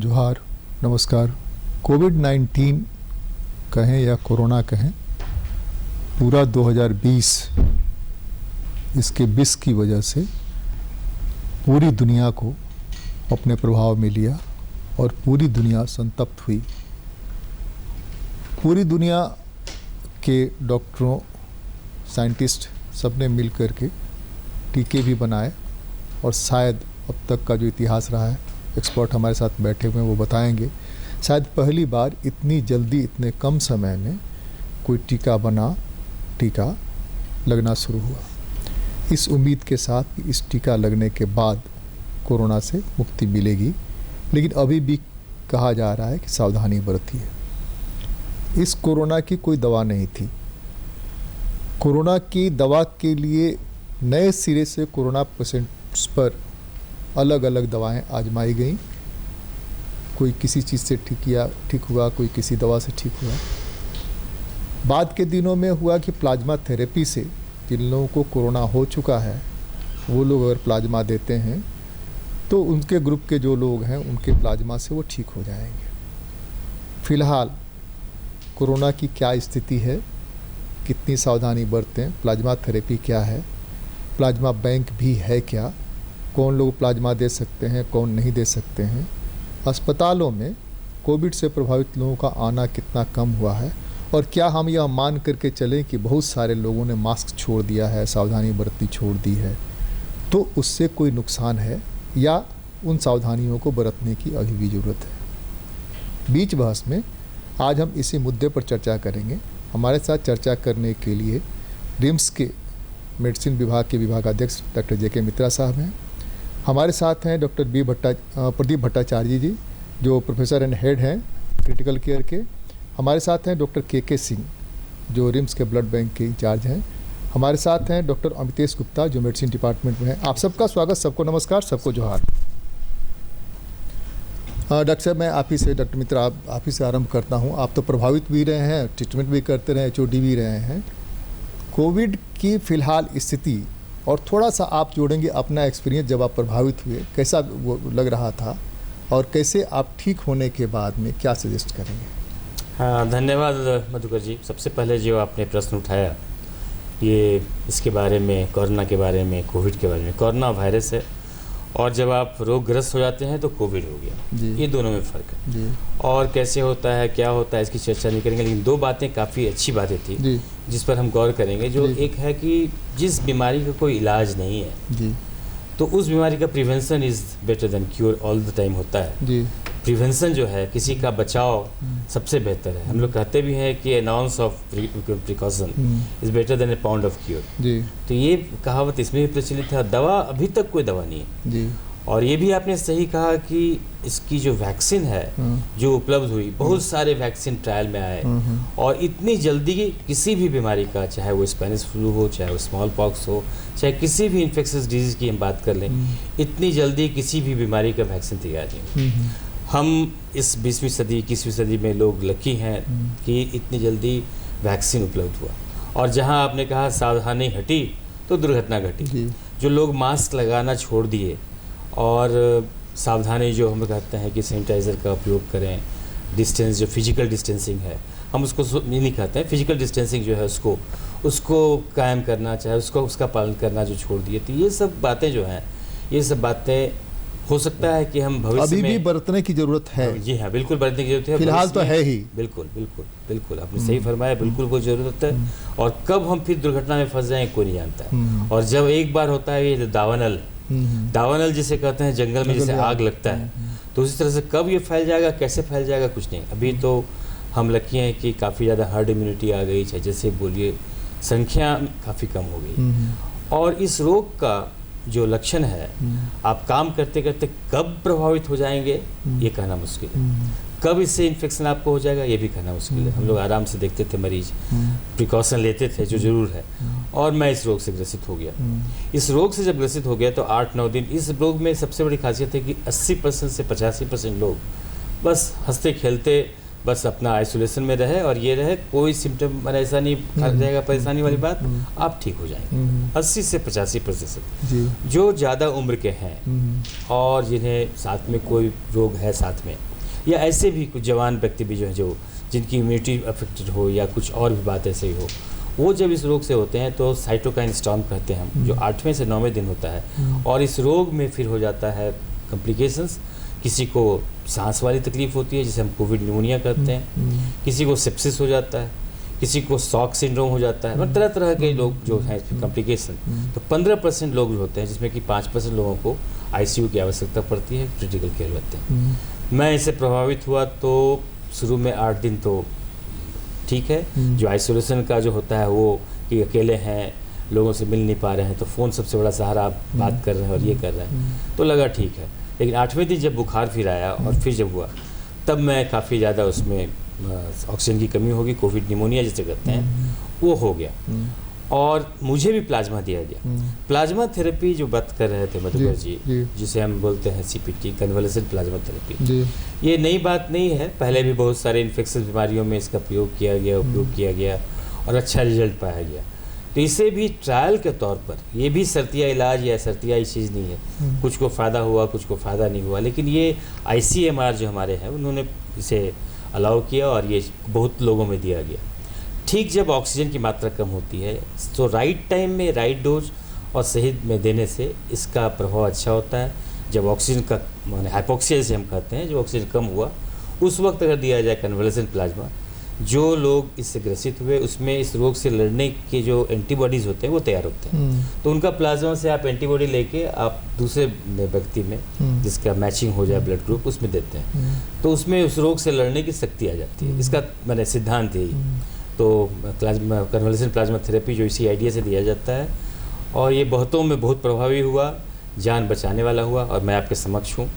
जोहार, नमस्कार। कोविड-19 कहें या कोरोना कहें, पूरा 2020 इसके विष की वजह से पूरी दुनिया को अपने प्रभाव में लिया और पूरी दुनिया संतप्त हुई। पूरी दुनिया के डॉक्टरों, साइंटिस्ट सब ने मिल कर के टीके भी बनाए और शायद अब तक का जो इतिहास रहा है, एक्सपर्ट हमारे साथ बैठे हुए हैं वो बताएंगे, शायद पहली बार इतनी जल्दी इतने कम समय में कोई टीका लगना शुरू हुआ। इस उम्मीद के साथ कि इस टीका लगने के बाद कोरोना से मुक्ति मिलेगी, लेकिन अभी भी कहा जा रहा है कि सावधानी बरतिए। इस कोरोना की कोई दवा नहीं थी। कोरोना की दवा के लिए नए सिरे से कोरोना पेशेंट्स पर अलग अलग दवाएं आजमाई गई। कोई किसी चीज़ से ठीक हुआ, कोई किसी दवा से ठीक हुआ। बाद के दिनों में हुआ कि प्लाज्मा थेरेपी से जिन लोगों को कोरोना हो चुका है, वो लोग अगर प्लाज्मा देते हैं तो उनके ग्रुप के जो लोग हैं उनके प्लाज्मा से वो ठीक हो जाएंगे। फिलहाल कोरोना की क्या स्थिति है, कितनी सावधानी बरतें, प्लाज्मा थेरेपी क्या है, प्लाज्मा बैंक भी है क्या, कौन लोग प्लाज्मा दे सकते हैं, कौन नहीं दे सकते हैं, अस्पतालों में कोविड से प्रभावित लोगों का आना कितना कम हुआ है, और क्या हम यह मान करके चलें कि बहुत सारे लोगों ने मास्क छोड़ दिया है, सावधानी बरतनी छोड़ दी है, तो उससे कोई नुकसान है या उन सावधानियों को बरतने की अभी भी ज़रूरत है। बीच बहस में आज हम इसी मुद्दे पर चर्चा करेंगे। हमारे साथ चर्चा करने के लिए रिम्स के मेडिसिन विभाग के विभागाध्यक्ष डॉक्टर जे.के. मित्रा साहब हैं। हमारे साथ हैं डॉक्टर प्रदीप भट्टाचार्य जी, जो प्रोफेसर एंड हेड हैं क्रिटिकल केयर के। हमारे साथ हैं डॉक्टर के सिंह, जो रिम्स के ब्लड बैंक के इंचार्ज हैं। हमारे साथ हैं डॉक्टर अमितेश गुप्ता, जो मेडिसिन डिपार्टमेंट में हैं। आप सबका स्वागत, सबको नमस्कार, सबको जोहार। डॉक्टर साहब, मैं आप ही से, डॉक्टर मित्रा, आप ही से आरंभ करता हूँ। आप तो प्रभावित भी रहे हैं, ट्रीटमेंट भी करते रहे, HOD भी रहे हैं। कोविड की फ़िलहाल स्थिति और थोड़ा सा आप जोड़ेंगे अपना एक्सपीरियंस, जब आप प्रभावित हुए कैसा वो लग रहा था और कैसे आप ठीक होने के बाद में क्या सजेस्ट करेंगे? हाँ, धन्यवाद मधुकर जी। सबसे पहले जो आपने प्रश्न उठाया ये इसके बारे में, कोरोना के बारे में, कोविड के बारे में। कोरोना वायरस है और जब आप रोगग्रस्त हो जाते हैं तो कोविड हो गया, ये दोनों में फ़र्क है जी। और कैसे होता है, क्या होता है, इसकी चर्चा नहीं करेंगे, लेकिन दो बातें काफ़ी अच्छी बातें थी जी, जिस पर हम गौर करेंगे। जो एक है कि जिस बीमारी का कोई इलाज नहीं है जी, तो उस बीमारी का prevention is better than cure all the time होता है जी। प्रिवेंशन जो है, किसी का बचाव सबसे बेहतर है। हम लोग कहते भी हैं कि an ounce of precaution is better than a pound of cure जी। तो ये कहावत इसमें भी प्रचलित है। दवा, अभी तक कोई दवा नहीं है जी। और ये भी आपने सही कहा कि इसकी जो वैक्सीन है जो उपलब्ध हुई, बहुत सारे वैक्सीन ट्रायल में आए और इतनी जल्दी किसी भी बीमारी का, चाहे वो स्पेनिश फ्लू हो, चाहे वो स्मॉल पॉक्स हो, चाहे किसी भी इन्फेक्शियस डिजीज़ की हम बात कर लें, इतनी जल्दी किसी भी बीमारी का वैक्सीन तैयार नहीं। हम इस 20वीं सदी, 21वीं सदी में लोग लकी हैं कि इतनी जल्दी वैक्सीन उपलब्ध हुआ। और जहां आपने कहा सावधानी हटी तो दुर्घटना घटी। जो लोग मास्क लगाना छोड़ दिए और सावधानी जो हम कहते हैं कि सैनिटाइज़र का उपयोग करें, डिस्टेंस जो फिजिकल डिस्टेंसिंग है, हम उसको ये नहीं कहते हैं, फिजिकल डिस्टेंसिंग जो है उसको कायम करना, चाहे उसका पालन करना जो छोड़ दिए, तो ये सब बातें जो हैं, ये सब बातें हो सकता है कि हम भविष्य में अभी भी बरतने की जरूरत है। जी हाँ, बिल्कुल बरतने की जरूरत है, फिलहाल तो है ही। बिल्कुल आपने सही फरमाया, बिल्कुल वो जरूरत है। और कब हम फिर दुर्घटना में फंस जाएं कोई नहीं जानता है। और जब एक बार होता है ये दावानल जिसे कहते हैं, जंगल में जैसे आग लगता है, तो उसी तरह से कब ये फैल जाएगा, कैसे फैल जाएगा, कुछ नहीं। अभी तो हम लकी हैं कि काफ़ी ज़्यादा हर्ड इम्यूनिटी आ गई, चाहे जैसे बोलिए, संख्या काफ़ी कम हो गई। और इस रोग का जो लक्षण है, आप काम करते करते कब प्रभावित हो जाएंगे ये कहना मुश्किल है। कब इससे इन्फेक्शन आपको हो जाएगा ये भी कहना मुश्किल है। हम लोग आराम से देखते थे मरीज, प्रिकॉशन लेते थे, जो ज़रूर है। और मैं इस रोग से ग्रसित हो गया। इस रोग से जब ग्रसित हो गया तो 8-9 दिन, इस रोग में सबसे बड़ी खासियत है कि 80% से 85% लोग बस हंसते खेलते बस अपना आइसोलेशन में रहे और ये रहे, कोई सिम्टम ऐसा नहीं रहेगा, परेशानी वाली बात, आप ठीक हो जाएंगे। 80 से 85% जो ज़्यादा उम्र के हैं और जिन्हें साथ में कोई रोग है साथ में, या ऐसे भी कुछ जवान व्यक्ति भी जो है जो जिनकी इम्यूनिटी अफेक्टेड हो या कुछ और भी बात ऐसे ही हो, वो जब इस रोग से होते हैं तो साइटोकाइन स्टॉर्म कहते हैं हम, जो 8वें से 9वें दिन होता है। और इस रोग में फिर हो जाता है कॉम्प्लिकेशंस। किसी को सांस वाली तकलीफ होती है जिसे हम कोविड निमोनिया कहते हैं, किसी को सेप्सिस हो जाता है, किसी को शॉक सिंड्रोम हो जाता है, मतलब तरह तरह के लोग जो हैं कॉम्प्लिकेशन। तो 15% लोग होते हैं जिसमें कि 5% लोगों को आईसीयू की आवश्यकता पड़ती है, क्रिटिकल केयर होते हैं। मैं इससे प्रभावित हुआ तो शुरू में 8 दिन तो ठीक है, जो आइसोलेशन का जो होता है वो कि अकेले हैं, लोगों से मिल नहीं पा रहे हैं, तो फ़ोन सबसे बड़ा सहारा, आप बात कर रहे हैं और ये कर रहे हैं, तो लगा ठीक है। लेकिन 8वें दिन जब बुखार फिर आया और फिर जब हुआ, तब मैं काफ़ी ज़्यादा उसमें ऑक्सीजन की कमी होगी, कोविड निमोनिया जिसे कहते हैं, वो हो गया। और मुझे भी प्लाज्मा दिया गया। प्लाज्मा थेरेपी जो बात कर रहे थे मधुकर जी, जिसे हम बोलते हैं CPT, कन्वलेसेंट प्लाज्मा थेरेपी, ये नई बात नहीं है। पहले भी बहुत सारे इन्फेक्शस बीमारियों में इसका प्रयोग किया गया और अच्छा रिजल्ट पाया गया। तो इसे भी ट्रायल के तौर पर, ये भी शर्तिया इलाज या शर्तिया चीज़ नहीं है, कुछ को फ़ायदा हुआ, कुछ को फ़ायदा नहीं हुआ। लेकिन ये ICMR जो हमारे हैं उन्होंने इसे अलाउ किया और ये बहुत लोगों में दिया गया। ठीक जब ऑक्सीजन की मात्रा कम होती है तो राइट टाइम में राइट डोज और सही में देने से इसका प्रभाव अच्छा होता है। जब ऑक्सीजन का माने हाइपोक्सिया जिसे हम कहते हैं, जब ऑक्सीजन कम हुआ उस वक्त अगर दिया जाए कन्वलेसेंट प्लाज्मा, जो लोग इससे ग्रसित हुए उसमें इस रोग से लड़ने के जो एंटीबॉडीज़ होते हैं वो तैयार होते हैं। तो उनका प्लाज्मा से आप एंटीबॉडी लेके आप दूसरे व्यक्ति में जिसका मैचिंग हो जाए ब्लड ग्रुप, उसमें देते हैं, तो उसमें उस रोग से लड़ने की शक्ति आ जाती है। इसका मैंने सिद्धांत यही। तो प्लाज्मा कन्वलेसेंट प्लाज्मा थेरेपी जो इसी आइडिया से दिया जाता है और ये बहुतों में बहुत प्रभावी हुआ, जान बचाने वाला हुआ। और मैं आपके समक्ष हूँ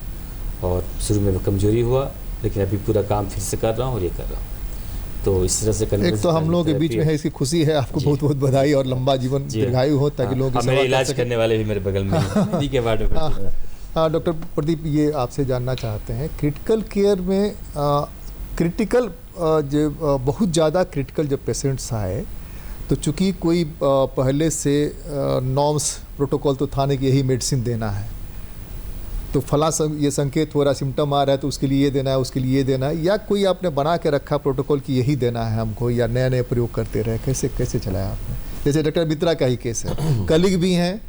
और शुरू में कमजोरी हुआ, लेकिन अभी पूरा काम फिर से कर रहा हूँ और ये कर रहा हूँ। तो इस तरह से एक तो हम लोगों के बीच में है, इसकी खुशी है, आपको बहुत बहुत बधाई और लंबा जीवन दीर्घायु हो, ताकि लोग मेरे इलाज करने वाले भी मेरे बगल में नदी के वार्ड में। हाँ डॉक्टर प्रदीप, ये आपसे जानना चाहते हैं, क्रिटिकल केयर में क्रिटिकल जो बहुत ज़्यादा क्रिटिकल जब पेशेंट्स आए तो चूँकि कोई पहले से नॉर्म्स प्रोटोकॉल तो था नहीं कि यही मेडिसिन देना है, तो फला ये संकेत हो रहा, सिम्टम आ रहा है तो उसके लिए ये देना है, उसके लिए ये देना है, या कोई आपने बना के रखा प्रोटोकॉल कि यही देना है हमको, या नए नए प्रयोग करते रहे, कैसे चलाया आपने? जैसे डॉक्टर मित्रा का ही केस है, कलीग भी हैं,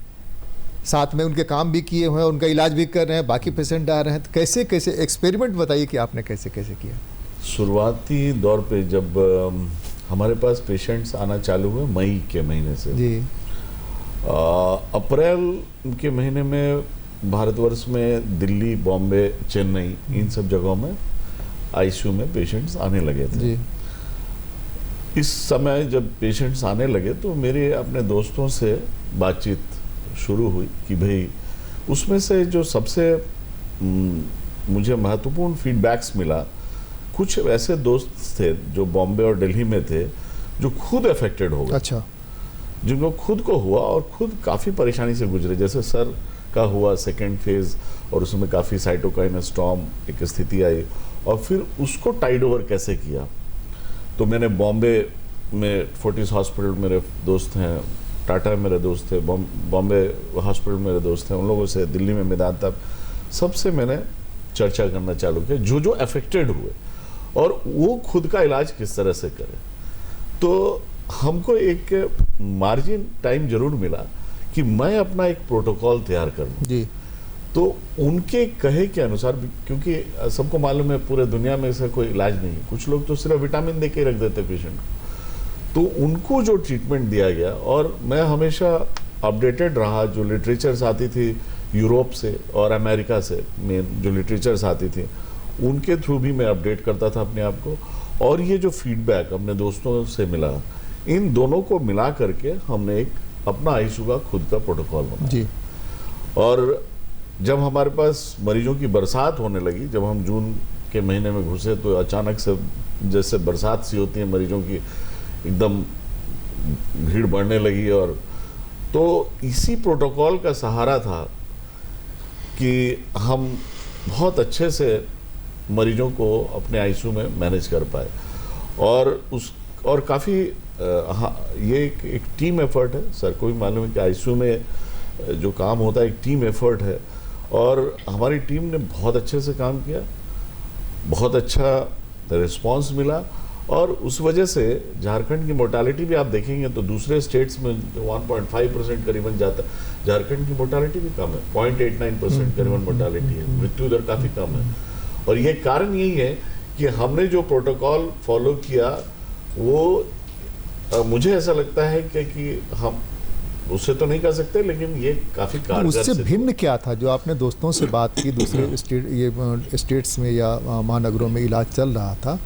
साथ में उनके काम भी किए हुए हैं, उनका इलाज भी कर रहे हैं, बाकी पेशेंट आ रहे हैं, तो कैसे एक्सपेरिमेंट बताइए कि आपने कैसे किया? शुरुआती दौर पे जब हमारे पास पेशेंट्स आना चालू हुए मई के महीने से जी, अप्रैल के महीने में भारतवर्ष में दिल्ली, बॉम्बे, चेन्नई, इन सब जगहों में आईसीयू में पेशेंट्स आने लगे थे जी। इस समय जब पेशेंट्स आने लगे तो मेरे अपने दोस्तों से बातचीत शुरू हुई कि भाई उसमें से जो सबसे मुझे महत्वपूर्ण फीडबैक्स मिला, कुछ ऐसे दोस्त थे जो बॉम्बे और दिल्ली में थे जो खुद अफेक्टेड हो गए। अच्छा। जिनको खुद को हुआ और खुद काफ़ी परेशानी से गुजरे, जैसे सर का हुआ सेकेंड फेज और उसमें काफ़ी साइटोकाइन स्टॉर्म एक स्थिति आई, और फिर उसको टाइड ओवर कैसे किया। तो मैंने बॉम्बे में फोर्टिस हॉस्पिटल मेरे दोस्त हैं, टाटा मेरे दोस्त थे, बॉम्बे हॉस्पिटल मेरे दोस्त हैं, उन लोगों से, दिल्ली में मेदांता, सबसे मैंने चर्चा करना चालू किया जो अफेक्टेड हुए और वो खुद का इलाज किस तरह से करें। तो हमको एक मार्जिन टाइम जरूर मिला कि मैं अपना एक प्रोटोकॉल तैयार करूं जी। तो उनके कहे के अनुसार, क्योंकि सबको मालूम है पूरे दुनिया में इसका कोई इलाज नहीं है, कुछ लोग तो सिर्फ विटामिन दे के रख देते पेशेंट को, तो उनको जो ट्रीटमेंट दिया गया, और मैं हमेशा अपडेटेड रहा, जो लिटरेचर्स आती थी यूरोप से और अमेरिका से, मेन जो लिटरेचर्स आती थी उनके थ्रू भी मैं अपडेट करता था अपने आप को, और ये जो फीडबैक अपने दोस्तों से मिला, इन दोनों को मिला करके हमने एक अपना आईसीयू का खुद का प्रोटोकॉल बनाया जी। और जब हमारे पास मरीजों की बरसात होने लगी, जब हम जून के महीने में घुसे, तो अचानक से जैसे बरसात सी होती है मरीजों की, एकदम भीड़ बढ़ने लगी, और तो इसी प्रोटोकॉल का सहारा था कि हम बहुत अच्छे से मरीजों को अपने आईसीयू में मैनेज कर पाए। और काफ़ी ये एक टीम एफर्ट है सर, को भी मालूम है कि आईसीयू में जो काम होता है एक टीम एफर्ट है, और हमारी टीम ने बहुत अच्छे से काम किया। बहुत अच्छा रिस्पांस मिला, और उस वजह से झारखंड की मोर्टालिटी भी आप देखेंगे तो दूसरे स्टेट्स में 1.5% करीबन जाता, झारखंड की मोर्टालिटी भी कम है, 0.89% करीबन मोर्टालिटी है, मृत्यु दर काफ़ी कम है। और ये कारण यही है कि हमने जो प्रोटोकॉल फॉलो किया वो मुझे ऐसा लगता है कि हम उससे तो नहीं कर सकते, लेकिन ये काफ़ी तो कारगर उससे सिद्ध भिन्न क्या था जो आपने दोस्तों से बात की, दूसरे स्टेट्स में या महानगरों में इलाज चल रहा था,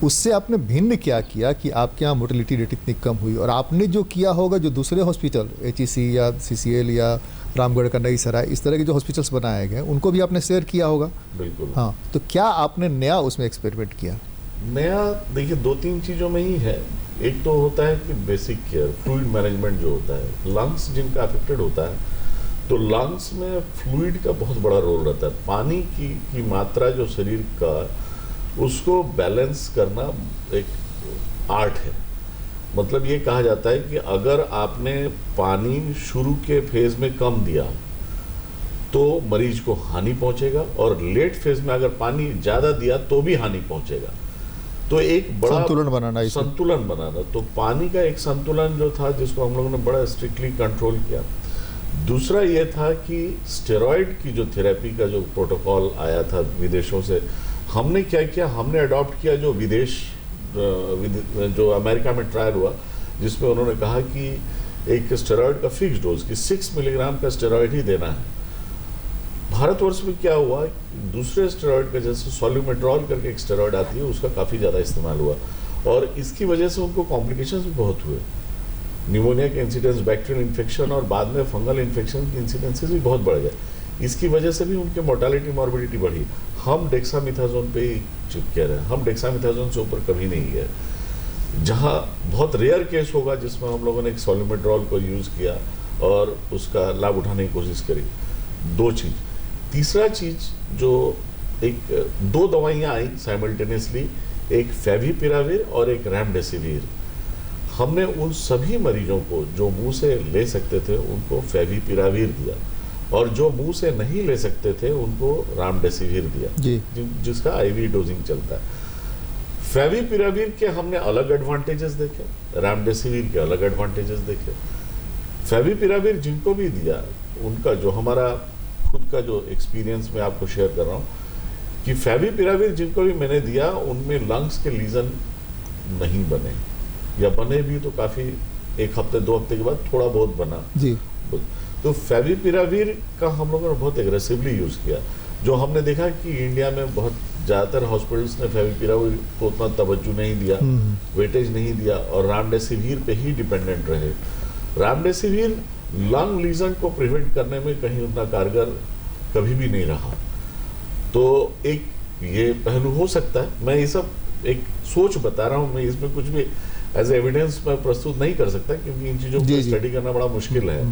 उससे आपने भिन्न क्या किया कि आपके यहाँ मोर्टेलिटी रेट इतनी कम हुई? और आपने जो किया होगा जो दूसरे हॉस्पिटल HEC या CCL या रामगढ़ का नई सराय इस तरह के जो हॉस्पिटल्स बनाए गए उनको भी आपने शेयर किया होगा? बिल्कुल। हाँ, तो क्या आपने नया उसमें एक्सपेरिमेंट किया? नया देखिए 2-3 चीज़ों में ही है। एक तो होता है कि बेसिक केयर, फ्लूइड मैनेजमेंट जो होता है, लंग्स जिनका अफेक्टेड होता है, तो लंग्स में फ्लूइड का बहुत बड़ा रोल रहता है। पानी की मात्रा जो शरीर का, उसको बैलेंस करना एक आर्ट है। मतलब ये कहा जाता है कि अगर आपने पानी शुरू के फेज में कम दिया तो मरीज को हानि पहुंचेगा, और लेट फेज में अगर पानी ज़्यादा दिया तो भी हानि पहुंचेगा। तो एक बड़ा संतुलन बनाना, तो पानी का एक संतुलन जो था जिसको हम लोगों ने बड़ा स्ट्रिक्टली कंट्रोल किया। दूसरा ये था कि स्टेरॉइड की जो थेरेपी का जो प्रोटोकॉल आया था विदेशों से, हमने क्या किया, हमने अडॉप्ट किया जो जो अमेरिका में ट्रायल हुआ, जिसमें उन्होंने कहा कि एक स्टेरॉइड का फिक्स डोज कि 6 मिलीग्राम का स्टेरॉइड ही देना है। भारतवर्ष में क्या हुआ, दूसरे स्टेरॉइड का जैसे सॉल्यूमेट्रॉल करके एक स्टेरॉइड आती है, उसका काफ़ी ज़्यादा इस्तेमाल हुआ, और इसकी वजह से उनको कॉम्प्लिकेशंस भी बहुत हुए। निमोनिया के इंसिडेंस, बैक्टीरियल इन्फेक्शन और बाद में फंगल इन्फेक्शन की इंसिडेंसेस भी बहुत बढ़ गए। इसकी वजह से भी उनके मोर्टालिटी मॉर्बिडिटी बढ़ी। हम डेक्सामेथासोन पे ही कह रहे हैं, हम डेक्सामेथासोन से ऊपर कभी नहीं गए। जहाँ बहुत रेयर केस होगा जिसमें हम लोगों ने एक सॉल्यूमेट्रॉल को यूज़ किया और उसका लाभ उठाने की कोशिश करी। 2 चीज़। तीसरा चीज़ जो एक 2 दवाइयाँ आई साइमल्टेनियसली, एक फेविपिराविर और एक रेमडेसिविर। हमने उन सभी मरीजों को जो मुंह से ले सकते थे उनको फेविपिराविर दिया, और जो मुंह से नहीं ले सकते थे उनको रेमडेसिविर दिया जिसका IV डोजिंग चलता है। फेविपिराविर के हमने अलग एडवांटेजेस देखे, रेमडेसिविर के अलग एडवांटेजेस देखे। फेविपिराविर जिनको भी दिया उनका जो हमारा खुद का जो एक्सपीरियंस मैं आपको शेयर कर रहा हूँ कि फेविपिराविर जिनको भी मैंने दिया उनमें लंग्स के लीजन नहीं बने, या बने भी तो काफ़ी 1 हफ्ते 2 हफ्ते के बाद थोड़ा बहुत बना जी। तो फेविपिराविर का हम लोगों ने बहुत एग्रेसिवली यूज़ किया। जो हमने देखा कि इंडिया में बहुत ज़्यादातर हॉस्पिटल्स ने फेविपिराविर को उतना तवज्जो नहीं दिया, वेटेज नहीं दिया, और रेमडेसिविर पे ही डिपेंडेंट रहे। रेमडेसिविर लंग लीजन को प्रिवेंट करने में कहीं उतना कारगर कभी भी नहीं रहा। तो एक ये पहलू हो सकता है। मैं ये सब एक सोच बता रहा हूँ, मैं इसमें कुछ भी एज एविडेंस मैं प्रस्तुत नहीं कर सकता क्योंकि इन चीज़ों को स्टडी करना बड़ा मुश्किल है।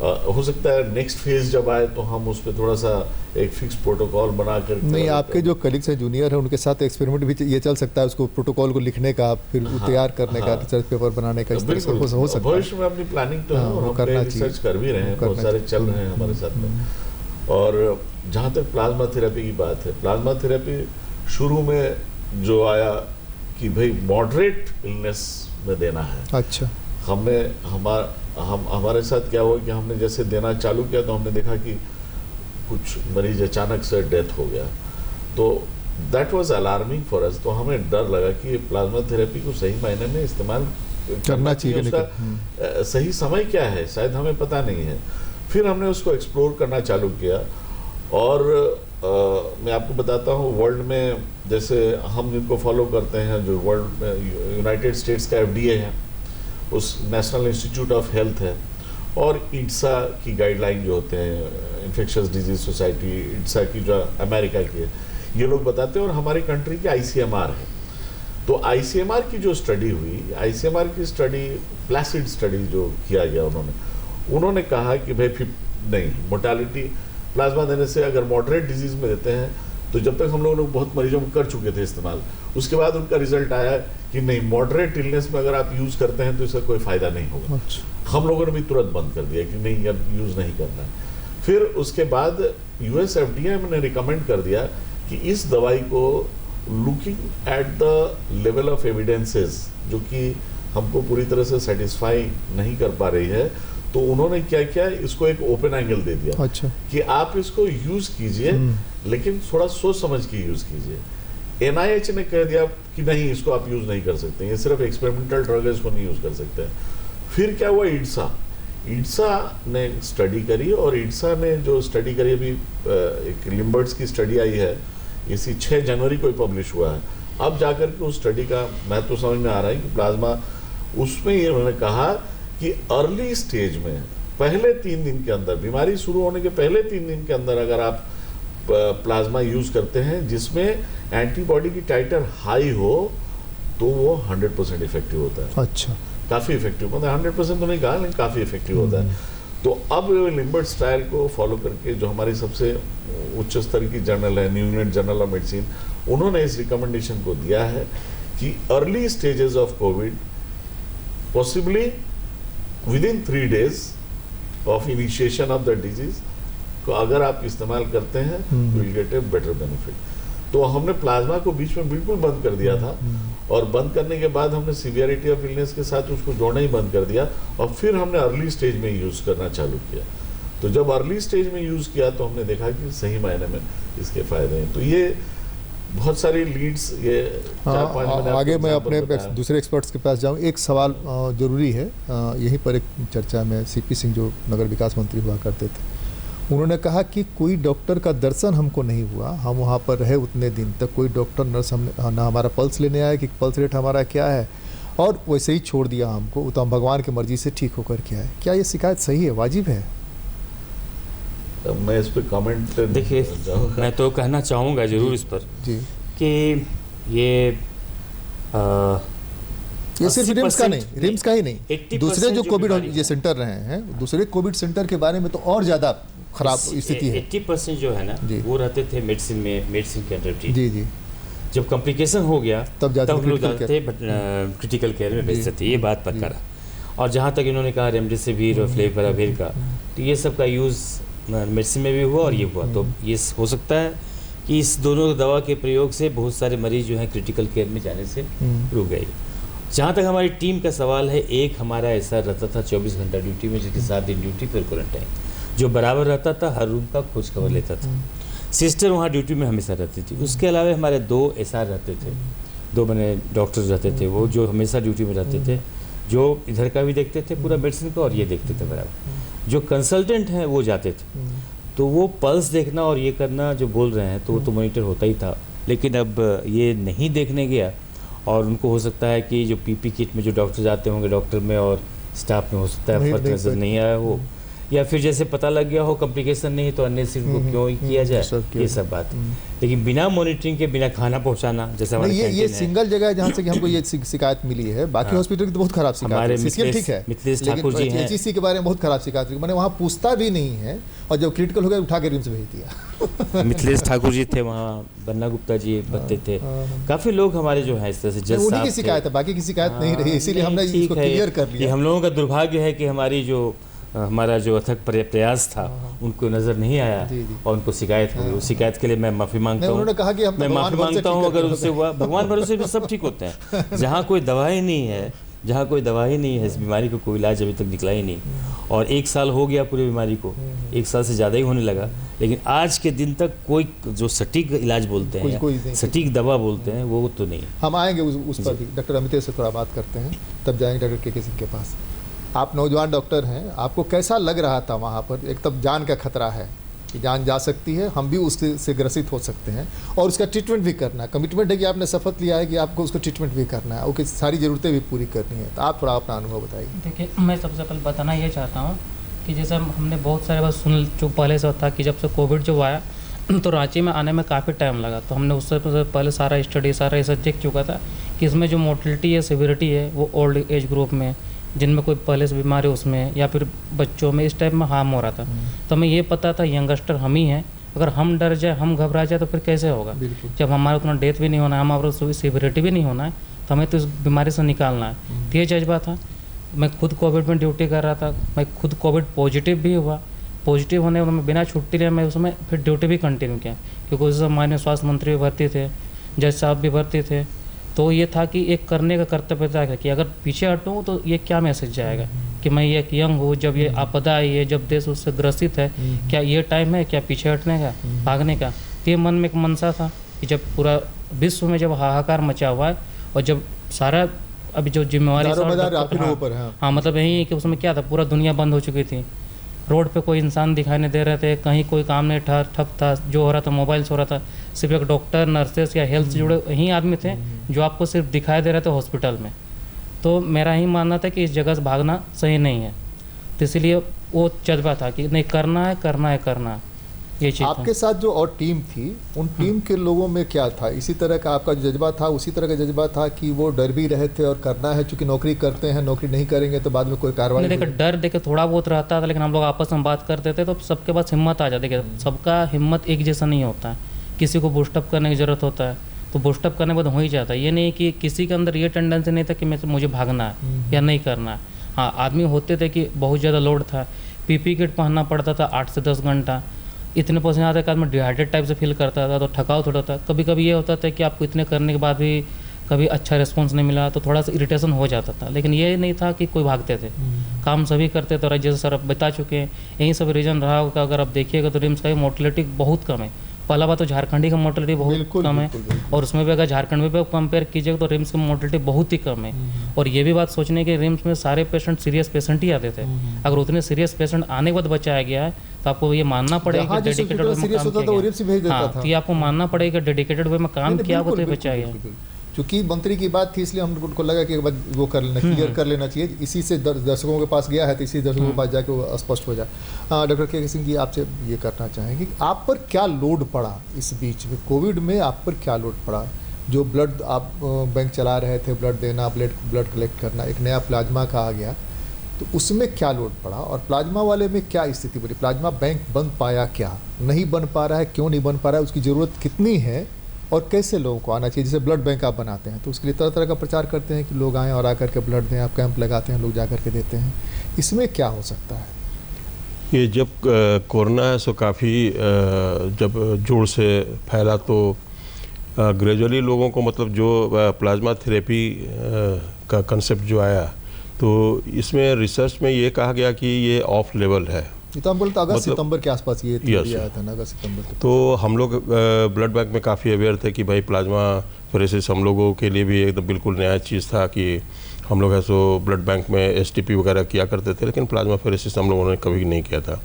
हो सकता है नेक्स्ट फेज जब आए तो हम उस पर थोड़ा सा एक फिक्स प्रोटोकॉल बना कर। नहीं, आपके जो कलीग्स हैं जूनियर हैं उनके साथ एक्सपेरिमेंट भी ये चल सकता है, उसको प्रोटोकॉल को लिखने का, फिर तैयार करने का, रिसर्च पेपर बनाने का, इस तरह से हो सकता है। भविष्य में अपनी प्लानिंग तो है और हम रिसर्च कर भी रहे हैं, बहुत सारे चल रहे हैं हमारे साथ में। और जहाँ तक प्लाज्मा थेरेपी की बात है, प्लाज्मा थेरेपी शुरू में जो आया कि भाई मॉडरेट इलनेस में देना है। अच्छा। हमारे साथ क्या हुआ कि हमने जैसे देना चालू किया तो हमने देखा कि कुछ मरीज अचानक से डेथ हो गया, तो that was alarming for us. तो हमें डर लगा कि प्लाज्मा थेरेपी को सही मायने में इस्तेमाल करना चाहिए, उसका सही समय क्या है शायद हमें पता नहीं है। फिर हमने उसको एक्सप्लोर करना चालू किया, और मैं आपको बताता हूँ वर्ल्ड में जैसे हम जिनको फॉलो करते हैं, जो वर्ल्ड में यूनाइटेड स्टेट्स का FDA है, उस नेशनल इंस्टीट्यूट ऑफ हेल्थ है, और IDSA की गाइडलाइन जो होते हैं, इन्फेक्शस डिजीज सोसाइटी, IDSA की जो अमेरिका की है, ये लोग बताते हैं, और हमारी कंट्री की ICMR है। तो ICMR की जो स्टडी हुई, ICMR की स्टडी प्लासिड स्टडी जो किया गया, उन्होंने कहा कि भाई नहीं, मोर्टालिटी प्लाज्मा देने से अगर मॉडरेट डिजीज में देते हैं तो जब तक हम लोगों ने बहुत मरीजों में कर चुके थे इस्तेमाल, उसके बाद उनका रिजल्ट आया कि नहीं, मॉडरेट इलनेस में अगर आप यूज़ करते हैं तो इसका कोई फ़ायदा नहीं होगा। अच्छा। हम लोगों ने भी तुरंत बंद कर दिया कि नहीं, अब यूज़ नहीं करना है। फिर उसके बाद US FDA ने रिकमेंड कर दिया कि इस दवाई को looking at the level of evidences जो कि हमको पूरी तरह से सेटिस्फाई नहीं कर पा रही है, तो उन्होंने क्या किया, इसको एक ओपन एंगल दे दिया। अच्छा। कि आप इसको यूज कीजिए, लेकिन थोड़ा सोच समझ के यूज कीजिए। NIH ने कह दिया कि नहीं, इसको आप यूज नहीं कर सकते, ये सिर्फ एक्सपेरिमेंटल ड्रग है, इसको नहीं यूज कर सकते। फिर क्या हुआ, ईड्सा ने स्टडी करी, और ईड्सा ने जो स्टडी करी, अभी एक लिम्बर्ट्स की स्टडी आई है, इसी 6 जनवरी को पब्लिश हुआ है। अब जाकर के उस स्टडी का महत्व समझ में आ रहा है कि प्लाज्मा, उसमें ये उन्होंने कहा कि अर्ली स्टेज में पहले 3 दिन के अंदर, बीमारी शुरू होने के पहले 3 दिन के अंदर अगर आप प्लाज्मा यूज करते हैं जिसमें एंटीबॉडी की टाइटर हाई हो, तो वो 100% इफेक्टिव होता है। अच्छा। काफ़ी इफेक्टिव, मतलब 100% तो नहीं कहा, लेकिन काफ़ी इफेक्टिव होता है। तो अब लिम्बर्ट्स ट्रायल को फॉलो करके, जो हमारी सबसे उच्च स्तर की जर्नल है, new England journal of medicine, उन्होंने इस रिकमेंडेशन को दिया है कि early stages of Covid, possibly within 3 days of initiation of the disease को अगर आप इस्तेमाल करते हैं, you will get a better benefit. तो हमने प्लाज्मा को बीच में बिल्कुल बंद कर दिया था, और बंद करने के बाद हमने सीवियरिटी ऑफ इलनेस के साथ उसको जोड़ना ही बंद कर दिया, और फिर हमने अर्ली स्टेज में यूज करना चालू किया। तो जब अर्ली स्टेज में यूज किया तो हमने देखा कि सही मायने में इसके फायदे हैं। तो ये बहुत सारी लीड्स, ये 4-5 मिनट आगे मैं अपने दूसरे एक्सपर्ट्स के पास जाऊं। एक सवाल जरूरी है, यहीं पर एक चर्चा में CP सिंह जो नगर विकास मंत्री हुआ करते थे, उन्होंने कहा कि कोई डॉक्टर का दर्शन हमको नहीं हुआ, हम वहाँ पर रहे उतने दिन तक, कोई डॉक्टर नर्स हमने ना हमारा पल्स लेने आया कि पल्स रेट हमारा क्या है, और वैसे ही छोड़ दिया हमको, तो हम भगवान की मर्जी से ठीक होकर के आए। क्या ये शिकायत सही है, वाजिब है? मैं इस पर कमेंट, देखिए, मैं तो कहना चाहूँगा जरूर इस पर जी कि ये सिर्फ रिम्स का नहीं, रिम्स का ही नहीं, 80% दूसरे जो कोविड बीमारी ये सेंटर रहे हैं, दूसरे कोविड सेंटर के बारे में तो और ज़्यादा खराब स्थिति है। 80% जो है ना, वो रहते थे मेडिसिन के अंडर। जी जी। जब कॉम्प्लिकेशन हो गया तब हम लोग जाते थे क्रिटिकल केयर में भेजते थे, ये बात पक्का रहा। और जहाँ तक इन्होंने कहा रेमडेसिविर और फ्लेविपिराविर का, तो ये सब का यूज़ मेडिसिन में भी हुआ और ये हुआ। तो ये हो सकता है कि इस दोनों दवा के प्रयोग से बहुत सारे मरीज जो हैं क्रिटिकल केयर में जाने से रुक गए। जहाँ तक हमारी टीम का सवाल है, एक हमारा ऐसा रहता था 24 घंटा ड्यूटी में, जिसके 7 दिन ड्यूटी फिर क्वारंटाइन, जो बराबर रहता था, हर रूम का खोज खबर लेता था। सिस्टर वहाँ ड्यूटी में हमेशा रहती थी। उसके अलावा हमारे 2 SR रहते थे, 2 बने डॉक्टर्स रहते थे, वो जो हमेशा ड्यूटी में रहते थे, जो इधर का भी देखते थे पूरा मेडिसिन का और ये देखते थे बराबर। जो कंसल्टेंट हैं वो जाते थे, तो वो पल्स देखना और ये करना जो बोल रहे हैं, तो वो तो मॉनिटर होता ही था। लेकिन अब ये नहीं देखने गया, और उनको हो सकता है कि जो PP किट में जो डॉक्टर जाते होंगे, डॉक्टर में और स्टाफ में हो सकता है फर्क नजर नहीं आया हो, या फिर जैसे पता लग गया हो कॉम्प्लिकेशन नहीं तो अन्य सिर्फ को क्यों किया जाए, ये सब बात। लेकिन बिना मॉनिटरिंग के बिना खाना पहुंचाना, जैसे हमारे ये सिंगल जगह है जहाँ से कि हमको ये शिकायत मिली है। बाकी हॉस्पिटल की तो बहुत खराब शिकायत है, ठीक है, मिथिलेश ठाकुर जी हैं, HEC के बारे में बहुत खराब शिकायत, मैंने वहाँ पूछता भी नहीं है, और जब क्रिटिकल हो गया उठा के रिम्स भेज दिया। मिथिलेश ठाकुर जी थे वहाँ, बन्ना गुप्ता जी बनते थे, काफी लोग हमारे जो है इस तरह से जज उन्हीं की शिकायत है, बाकी की शिकायत नहीं रही, इसीलिए हमने इसको क्लियर कर लिया। हम लोगों का दुर्भाग्य है कि हमारा जो अथक प्रयास था उनको नजर नहीं आया और उनको शिकायत हो गई। उस शिकायत के लिए मैं माफी मांगता हूँ। उन्होंने कहा कि मैं माफी मांगता हूँ अगर उससे हुआ। भगवान भरोसे भी सब ठीक होते हैं। जहाँ कोई दवाई नहीं है, इस बीमारी को कोई इलाज अभी तक निकला ही नहीं, और 1 साल हो गया पूरी बीमारी को, 1 साल से ज़्यादा ही होने लगा, लेकिन आज के दिन तक कोई जो सटीक इलाज बोलते हैं, सटीक दवा बोलते हैं, वो तो नहीं। हम आएंगे उस पर भी। डॉक्टर अमितेश से थोड़ा बात करते हैं, तब जाएंगे डॉक्टर KK सिंह के पास। आप नौजवान डॉक्टर हैं, आपको कैसा लग रहा था वहाँ पर? एक तब जान का खतरा है कि जान जा सकती है, हम भी उससे ग्रसित हो सकते हैं, और उसका ट्रीटमेंट भी करना है। कमिटमेंट है कि आपने शपथ लिया है कि आपको उसको ट्रीटमेंट भी करना है, उसकी सारी ज़रूरतें भी पूरी करनी है। तो आप थोड़ा अपना अनुभव बताइए। देखिए, मैं सबसे पहले बताना ये चाहता हूँ कि जैसे हमने बहुत सारे बात सुन, जो पहले से था कि जब से कोविड जो आया तो रांची में आने में काफ़ी टाइम लगा, तो हमने उससे पहले सारा स्टडी सारा ऐसा देख चुका था कि इसमें जो मोर्टलिटी है, सिविरिटी है, वो ओल्ड एज ग्रुप में, जिनमें कोई पहले से बीमारी उसमें, या फिर बच्चों में इस टाइप में हार्म हो रहा था। तो हमें ये पता था यंगस्टर हम ही हैं, अगर हम डर जाए, हम घबरा जाए तो फिर कैसे होगा? जब हमारा उतना डेथ भी नहीं होना है, हमारा सिविरिटी भी नहीं होना है, तो हमें तो इस बीमारी से निकालना है। तो ये जज्बा था। मैं खुद कोविड में ड्यूटी कर रहा था, मैं खुद कोविड पॉजिटिव भी हुआ। पॉजिटिव होने में बिना छुट्टी लिया मैं उसमें फिर ड्यूटी भी कंटिन्यू किया, क्योंकि उस समय माननीय स्वास्थ्य मंत्री भी भर्ती थे, जज साहब भी भर्ती थे। तो ये था कि एक करने का कर्तव्य था कि अगर पीछे हटूँ तो ये क्या मैसेज जाएगा कि मैं एक यंग हूँ, जब ये आपदा आई है, जब देश उससे ग्रसित है, क्या ये टाइम है क्या पीछे हटने का, भागने का। तो ये मन में एक मनसा था कि जब पूरा विश्व में जब हाहाकार मचा हुआ है और जब सारा अभी जो जिम्मेवारी हाँ मतलब यही है कि उसमें क्या था, पूरा दुनिया बंद हो चुकी थी, रोड पे कोई इंसान दिखाई नहीं दे रहे थे, कहीं कोई काम नहीं ठप था, जो हो रहा था मोबाइल से हो रहा था। सिर्फ एक डॉक्टर, नर्सेस या हेल्थ से जुड़े यही आदमी थे जो आपको सिर्फ दिखाई दे रहे थे हॉस्पिटल में। तो मेरा ही मानना था कि इस जगह से भागना सही नहीं है, तो इसलिए वो जज्बा था कि नहीं करना है करना है करना है, ये चीज़। आपके साथ जो और टीम थी, उन टीम के लोगों में क्या था? इसी तरह का आपका जज्बा था, उसी तरह का जज्बा था कि वो डर भी रहे थे और करना है, चूंकि नौकरी करते हैं, नौकरी नहीं करेंगे तो बाद में कोई कार्रवाई। देखिए डर देखिए थोड़ा बहुत रहता था, लेकिन हम लोग आपस में बात करते थे तो सबके पास हिम्मत आ जाती है। सबका हिम्मत एक जैसा नहीं होता है, किसी को बूस्टअप करने की ज़रूरत होता है तो बूस्टअप करने के बाद हो ही जाता है। ये नहीं कि किसी के अंदर ये टेंडेंसी नहीं था कि मुझे भागना है या नहीं करना है। हाँ, आदमी होते थे कि बहुत ज़्यादा लोड था, पीपी किट पहनना पड़ता था 8 से 10 घंटा, इतने पसीने आते कि आदमी डिहाइड्रेट टाइप से फील करता था, तो थकाव थोड़ा था। कभी कभी ये होता था कि आपको इतने करने के बाद भी कभी अच्छा रिस्पॉन्स नहीं मिला तो थोड़ा सा इरिटेशन हो जाता था, लेकिन ये नहीं था कि कोई भागते थे, काम सभी करते थे। और जैसे सर अब बता चुके हैं, यही सब रीज़न रहा होगा। अगर आप देखिएगा तो रिम्स का मोर्टेलिटी बहुत कम है। पहला बात तो झारखंडी का मोर्टेलिटी बहुत कम है, और उसमें भी अगर झारखंड में भी कंपेयर कीजिएगा तो रिम्स की मोर्टेलिटी बहुत ही कम है। और ये भी बात सोचने की रिम्स में सारे पेशेंट सीरियस पेशेंट ही आते थे। अगर उतने सीरियस पेशेंट आने के बाद बचाया गया है तो आपको ये मानना पड़ेगा कि डेडिकेटेड वे में काम किया गया। हाँ, तो ये आपको मानना पड़ेगा कि डेडिकेटेड वे में काम किया वो तो बचाया गया। क्योंकि मंत्री की बात थी इसलिए हमको लगा कि वो कर लेना, क्लियर कर लेना चाहिए। इसी से दर्शकों के पास गया है तो इसी दर्शकों के पास जाके वो स्पष्ट हो जाए। डॉक्टर के सिंह जी, आपसे ये करना चाहेंगे कि आप पर क्या लोड पड़ा इस बीच में, कोविड में आप पर क्या लोड पड़ा? जो ब्लड आप बैंक चला रहे थे, ब्लड देना, ब्लड कलेक्ट करना, एक नया प्लाज्मा का आ गया, तो उसमें क्या लोड पड़ा? और प्लाज्मा वाले में क्या स्थिति बनी? प्लाज्मा बैंक बन पाया क्या, नहीं बन पा रहा है, क्यों नहीं बन पा रहा है, उसकी ज़रूरत कितनी है और कैसे लोगों को आना चाहिए? जैसे ब्लड बैंक आप बनाते हैं तो उसके लिए तरह तरह का प्रचार करते हैं कि लोग आएँ और आकर के ब्लड दें, आप कैंप लगाते हैं, लोग जा कर के देते हैं, इसमें क्या हो सकता है? ये जब कोरोना है सो काफ़ी जब जोर से फैला तो ग्रेजुअली लोगों को मतलब जो प्लाज्मा थेरेपी का कंसेप्ट जो आया, तो इसमें रिसर्च में ये कहा गया कि ये ऑफ लेवल है। ये तो हम बोलते अगस्त सितंबर के आसपास ये आया था ना, अगस्त सितंबर। तो हम लोग ब्लड बैंक में काफ़ी अवेयर थे कि भाई प्लाज्मा फेरेसिस हम लोगों के लिए भी एकदम बिल्कुल नया चीज़ था कि हम लोग ऐसो ब्लड बैंक में एसटीपी वगैरह किया करते थे, लेकिन प्लाज्मा फेरेसिस हम लोगों ने कभी नहीं किया था।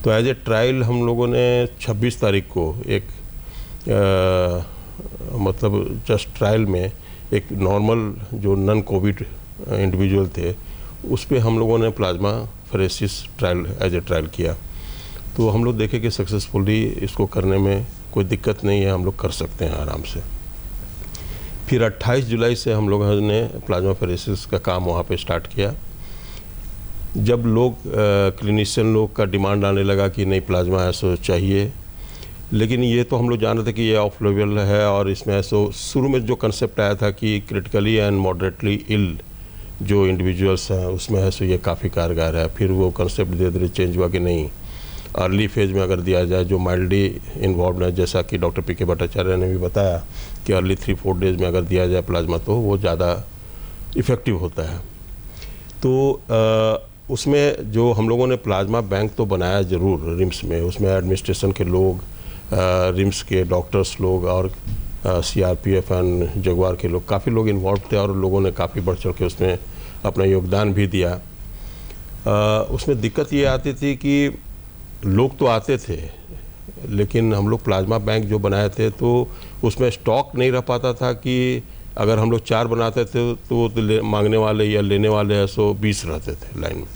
तो एज ए ट्रायल हम लोगों ने 26 तारीख को एक मतलब जस्ट ट्रायल में एक नॉर्मल जो नॉन कोविड इंडिविजुअल थे उस पर हम लोगों ने plasmapheresis trial as a trial किया। तो हम लोग देखे कि सक्सेसफुली इसको करने में कोई दिक्कत नहीं है, हम लोग कर सकते हैं आराम से। फिर 28 जुलाई से हम लोगों ने प्लाज्मा फेरेसिस का काम वहाँ पे स्टार्ट किया। जब लोग क्लिनिशियन लोग का डिमांड आने लगा कि नहीं प्लाज्मा ऐसा चाहिए, लेकिन ये तो हम लोग जान रहे थे कि ये ऑफ लेवल है और इसमें ऐसा शुरू में जो कंसेप्ट आया था कि क्रिटिकली एंड मॉडरेटली इल जो इंडिविजुअल्स हैं उसमें है सो ये काफ़ी कारगर है। फिर वो कंसेप्ट धीरे धीरे चेंज हुआ कि नहीं, अर्ली फेज में अगर दिया जाए जो माइल्डली इन्वॉल्व है, जैसा कि डॉक्टर पी के भट्टाचार्य ने भी बताया कि अर्ली 3-4 डेज में अगर दिया जाए प्लाज्मा तो वो ज़्यादा इफ़ेक्टिव होता है। तो उसमें जो हम लोगों ने प्लाज्मा बैंक तो बनाया ज़रूर रिम्स में, उसमें एडमिनिस्ट्रेशन के लोग, रिम्स के डॉक्टर्स लोग और CRPF एंड जगवार के लोग, काफ़ी लोग इन्वॉल्व थे और लोगों ने काफ़ी बढ़ चढ़ के उसमें अपना योगदान भी दिया। उसमें दिक्कत ये आती थी कि लोग तो आते थे, लेकिन हम लोग प्लाज्मा बैंक जो बनाए थे तो उसमें स्टॉक नहीं रह पाता था कि अगर हम लोग 4 बनाते थे तो मांगने वाले या लेने वाले 120 रहते थे लाइन में।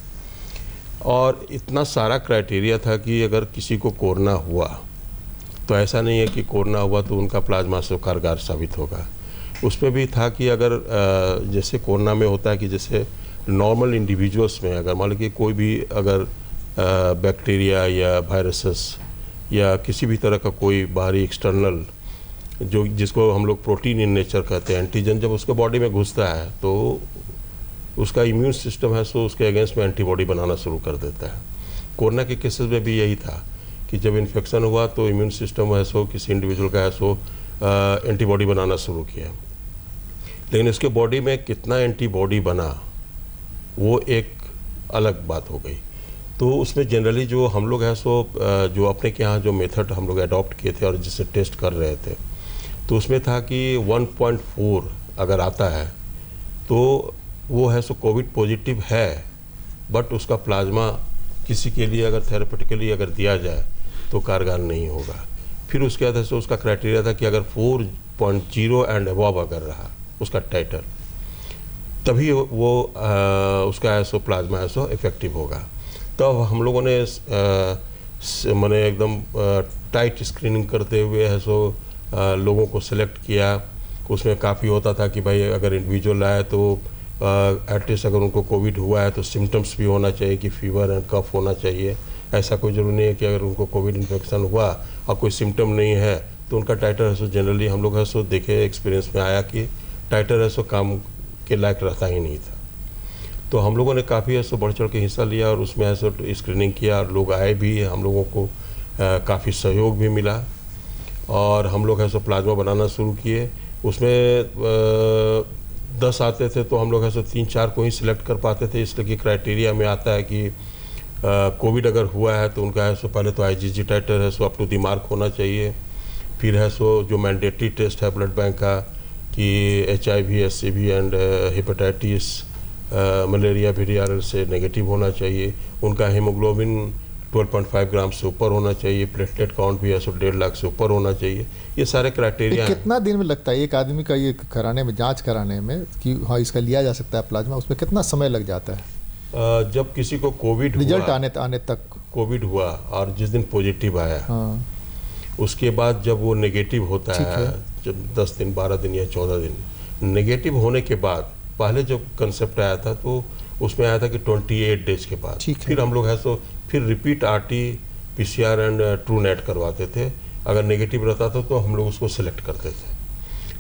और इतना सारा क्राइटेरिया था कि अगर किसी को कोरोना हुआ तो ऐसा नहीं है कि कोरोना हुआ तो उनका प्लाज्मा से कारगर साबित होगा। उस पर भी था कि अगर जैसे कोरोना में होता है कि जैसे नॉर्मल इंडिविजुअल्स में अगर मान लीजिए कोई भी अगर बैक्टीरिया या वायरसेस या किसी भी तरह का कोई बाहरी एक्सटर्नल जो जिसको हम लोग प्रोटीन इन नेचर कहते हैं एंटीजन, जब उसके बॉडी में घुसता है तो उसका इम्यून सिस्टम है सो उसके अगेंस्ट में एंटीबॉडी बनाना शुरू कर देता है। कोरोना के केसेस में भी यही था कि जब इन्फेक्शन हुआ तो इम्यून सिस्टम है सो किसी इंडिविजुअल का है सो एंटीबॉडी बनाना शुरू किया। लेकिन इसके बॉडी में कितना एंटीबॉडी बना वो एक अलग बात हो गई। तो उसमें जनरली जो हम लोग है सो जो अपने के यहाँ जो मेथड हम लोग अडॉप्ट किए थे और जिससे टेस्ट कर रहे थे, तो उसमें था कि 1.4 अगर आता है तो वो है सो कोविड पॉजिटिव है, बट उसका प्लाज्मा किसी के लिए अगर थेरेपेटिकली अगर दिया जाए तो कारगर नहीं होगा। फिर उसके बाद से उसका क्राइटेरिया था कि अगर 4.0 एंड अबव अगर रहा उसका टाइटर, तभी वो उसका ऐसो प्लाज्मा ऐसो इफेक्टिव होगा। तब हम लोगों ने मैंने एकदम टाइट स्क्रीनिंग करते हुए ऐसो लोगों को सिलेक्ट किया। उसमें काफ़ी होता था कि भाई अगर इंडिविजुअल आए तो एटलीस्ट अगर उनको कोविड हुआ है तो सिम्टम्स भी होना चाहिए कि फीवर एंड कफ होना चाहिए। ऐसा कोई ज़रूरी नहीं है कि अगर उनको कोविड इन्फेक्शन हुआ और कोई सिम्टम नहीं है तो उनका टाइटर है सो जनरली हम लोग है सो देखे एक्सपीरियंस में आया कि टाइटर है सो काम के लायक रहता ही नहीं था। तो हम लोगों ने काफ़ी ऐसा बढ़ चढ़ के हिस्सा लिया और उसमें ऐसा स्क्रीनिंग किया और लोग आए भी, हम लोगों को काफ़ी सहयोग भी मिला और हम लोग ऐसा प्लाज्मा बनाना शुरू किए। उसमें 10 आते थे तो हम लोग ऐसा 3-4 को ही सिलेक्ट कर पाते थे, इसलिए कि क्राइटेरिया में आता है कि कोविड अगर हुआ है तो उनका है सो पहले तो IgG टाइटर है so up to the mark होना चाहिए। फिर है सो जो मैंडेटरी टेस्ट है ब्लड बैंक का कि HIV, SCV and hepatitis, malaria VRL से नेगेटिव होना चाहिए। उनका हीमोग्लोबिन 12.5 ग्राम से ऊपर होना चाहिए, प्लेटलेट काउंट भी है सो 1.5 लाख से ऊपर होना चाहिए। ये सारे क्राइटेरिया कितना दिन में लगता है एक आदमी का ये कराने में, जांच कराने में कि हाँ इसका लिया जा सकता है प्लाज्मा, उसमें कितना समय लग जाता है? जब किसी को कोविड रिजल्ट आने तक कोविड हुआ और जिस दिन पॉजिटिव आया, हाँ। उसके बाद जब वो नेगेटिव होता है, जब 10 दिन 12 दिन या 14 दिन नेगेटिव होने के बाद, पहले जब कंसेप्ट आया था तो उसमें आया था कि 28 डेज के बाद फिर हम लोग है सो फिर repeat RT PCR and true net करवाते थे। अगर नेगेटिव रहता था तो हम लोग उसको सिलेक्ट करते थे।